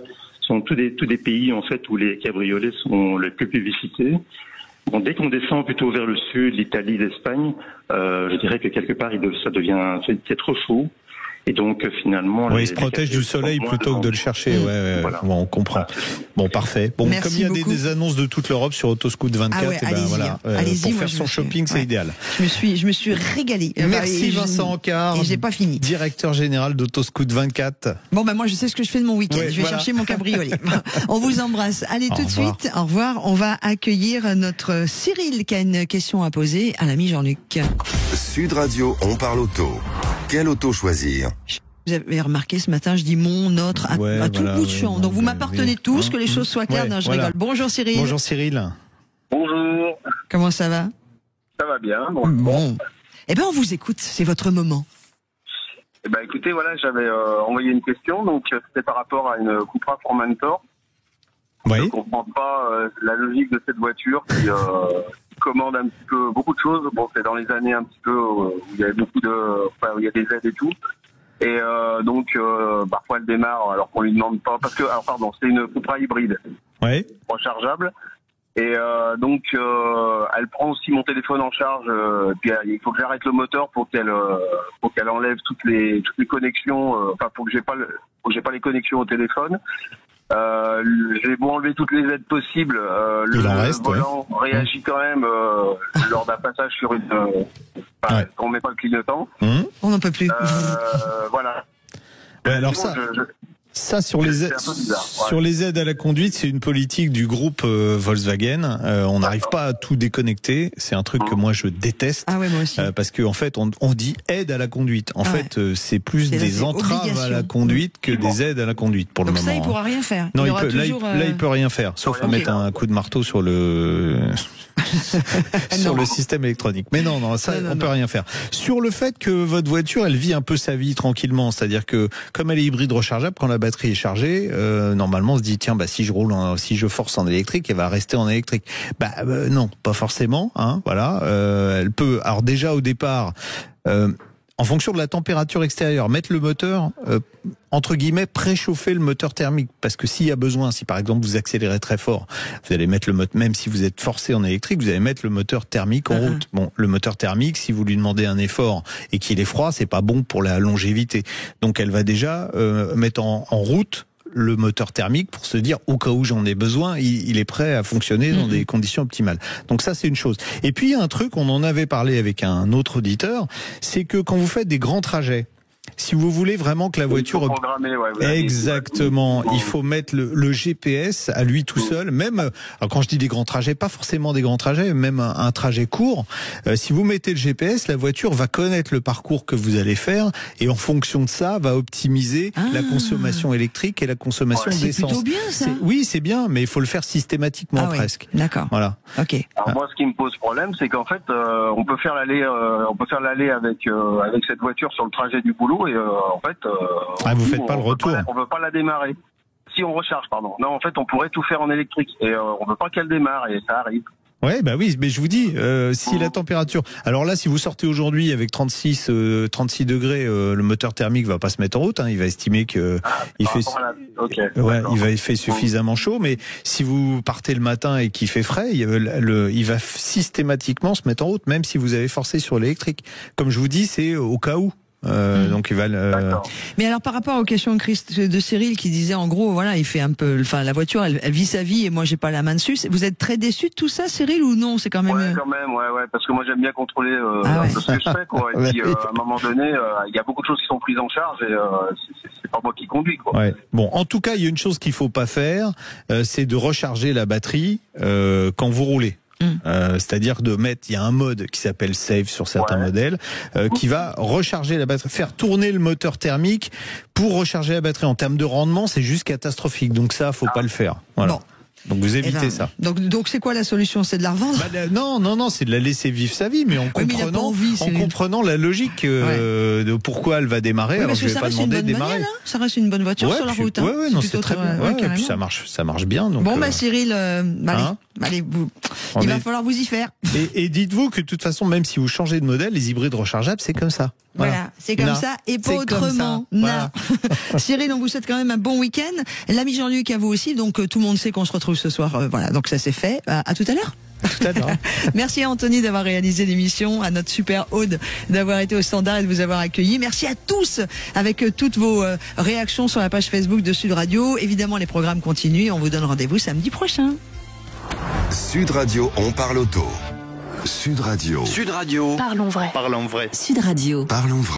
L: Ce sont tous des pays en fait où les cabriolets sont les plus publicités. Bon, dès qu'on descend plutôt vers le sud, l'Italie, l'Espagne, je dirais que quelque part c'est trop chaud. Et donc finalement,
C: ils se protègent du soleil plutôt que de le chercher. Voilà. Bon, on comprend. Bon, parfait. Bon,
B: merci
C: comme il y a
B: beaucoup.
C: des annonces de toute l'Europe sur Autoscout 24, pour faire son shopping, c'est idéal.
B: Je me suis régalé.
C: Merci Vincent Ancard.
B: Et j'ai pas fini.
C: Directeur général d'Autoscout 24.
B: Bon, moi je sais ce que je fais de mon week-end. Je vais chercher mon cabriolet. On vous embrasse. Allez, tout de suite. Au revoir. On va accueillir notre Cyril qui a une question à poser à l'ami Jean-Luc.
A: Sud Radio, on parle auto. Quelle auto choisir?
B: Vous avez remarqué ce matin, je dis mon, notre, à tout bout de champ. Donc vous m'appartenez tous, que les choses soient claires. Non, je rigole. Bonjour Cyril.
C: Bonjour Cyril.
K: Bonjour.
B: Comment ça va?
K: Ça va bien.
B: Bon. Eh ben on vous écoute, c'est votre moment.
K: Eh ben écoutez, voilà, j'avais envoyé une question, donc c'était par rapport à une Cupra Formentor.
C: Oui.
K: Je ne comprends pas la logique de cette voiture qui commande un petit peu beaucoup de choses. Bon, c'est dans les années un petit peu où il y avait où il y a des aides et tout. Et donc parfois elle démarre alors qu'on lui demande pas parce que c'est une Cupra hybride.
C: Oui.
K: Rechargeable. Et donc elle prend aussi mon téléphone en charge. Puis il faut que j'arrête le moteur pour qu'elle enlève toutes les connexions. Pour que j'ai pas les connexions au téléphone. J'ai beau enlever toutes les aides possibles, le volant réagit quand même lors d'un passage sur une. On met pas le clignotant.
B: On n'en peut plus.
K: Voilà.
C: Ouais, alors ça. Ça, sur les aides à la conduite, c'est une politique du groupe Volkswagen. On n'arrive pas à tout déconnecter. C'est un truc que moi je déteste.
B: Ah ouais, moi aussi.
C: Parce que en fait, on dit aide à la conduite. En fait, c'est plus des entraves à la conduite que des aides à la conduite pour le moment.
B: Donc ça, il pourra rien faire.
C: Non, il peut rien faire, sauf à mettre un coup de marteau sur le sur le système électronique. Mais non, ça, on peut rien faire. Sur le fait que votre voiture, elle vit un peu sa vie tranquillement, c'est-à-dire que comme elle est hybride rechargeable, quand la batterie est chargée, normalement on se dit tiens, si je force en électrique, elle va rester en électrique. Non, pas forcément, hein, voilà. Elle peut, alors déjà au départ, en fonction de la température extérieure, mettre le moteur, entre guillemets, préchauffer le moteur thermique. Parce que s'il y a besoin, si par exemple vous accélérez très fort, vous allez mettre le moteur, même si vous êtes forcé en électrique, vous allez mettre le moteur thermique en route. Bon, le moteur thermique, si vous lui demandez un effort et qu'il est froid, c'est pas bon pour la longévité. Donc elle va déjà mettre en route le moteur thermique pour se dire au cas où j'en ai besoin, il est prêt à fonctionner dans des conditions optimales. Donc ça, c'est une chose. Et puis il y a un truc, on en avait parlé avec un autre auditeur, c'est que quand vous faites des grands trajets, si vous voulez vraiment que la voiture... Exactement. Il faut mettre le GPS à lui tout seul. Même, alors quand je dis des grands trajets, pas forcément des grands trajets, même un trajet court. Si vous mettez le GPS, la voiture va connaître le parcours que vous allez faire et en fonction de ça, va optimiser la consommation électrique et la consommation d'essence.
B: C'est plutôt bien, ça.
C: Oui, c'est bien, mais il faut le faire systématiquement presque.
B: D'accord.
C: Voilà.
B: Ok.
O: Alors moi, ce qui me pose problème, c'est qu'en fait, on peut faire l'aller avec cette voiture sur le trajet du boulot. Et en fait,
C: vous faites pas le retour.
O: On veut pas la démarrer. Si on recharge, pardon. Non, en fait, on pourrait tout faire en électrique et on veut pas qu'elle démarre et ça arrive.
C: Ouais, oui, mais je vous dis, si la température... Alors là, si vous sortez aujourd'hui avec 36 degrés, le moteur thermique va pas se mettre en route, hein, il va estimer que il fait suffisamment chaud, mais si vous partez le matin et qu'il fait frais, il va systématiquement se mettre en route, même si vous avez forcé sur l'électrique. Comme je vous dis, c'est au cas où. Donc il va.
B: Mais alors par rapport aux questions de Cyril qui disait en gros voilà il fait un peu, enfin la voiture elle vit sa vie et moi j'ai pas la main dessus. Vous êtes très déçu de tout ça, Cyril, ou non? C'est quand même.
O: Ouais, quand même, ouais, parce que moi j'aime bien contrôler un peu ce que je fais, quoi. Et puis à un moment donné, il y a beaucoup de choses qui sont prises en charge et c'est pas moi qui conduis, quoi.
C: Ouais. Bon, en tout cas il y a une chose qu'il faut pas faire, c'est de recharger la batterie quand vous roulez. C'est-à-dire il y a un mode qui s'appelle Save sur certains modèles, qui va recharger la batterie, faire tourner le moteur thermique pour recharger la batterie. En termes de rendement, c'est juste catastrophique. Donc ça, faut pas le faire. Voilà. Bon. Donc vous évitez ça.
B: Donc c'est quoi la solution? C'est de la revendre?
C: Non, c'est de la laisser vivre sa vie, mais en comprenant la logique de pourquoi elle va démarrer. Alors je vais pas demander de démarrer.
B: Manière, ça reste une bonne voiture sur la route.
C: Non, c'est très bien. Et puis ça marche bien. Donc,
B: bon Cyril, allez, il va falloir vous y faire.
C: Et dites-vous que de toute façon, même si vous changez de modèle, les hybrides rechargeables, c'est comme ça.
B: Voilà, c'est comme ça et pas autrement. Voilà. Cyril, on vous souhaite quand même un bon week-end. L'ami Jean-Luc, à vous aussi. Donc tout le monde sait qu'on se retrouve ce soir. Voilà, donc ça c'est fait. À tout à l'heure.
C: Tout à l'heure.
B: Merci à Anthony d'avoir réalisé l'émission, à notre super Aude d'avoir été au standard et de vous avoir accueilli. Merci à tous avec toutes vos réactions sur la page Facebook de Sud Radio. Évidemment, les programmes continuent. On vous donne rendez-vous samedi prochain.
A: Sud Radio, on parle auto. Sud Radio.
D: Parlons vrai.
A: Parlons vrai.
D: Sud Radio.
A: Parlons vrai.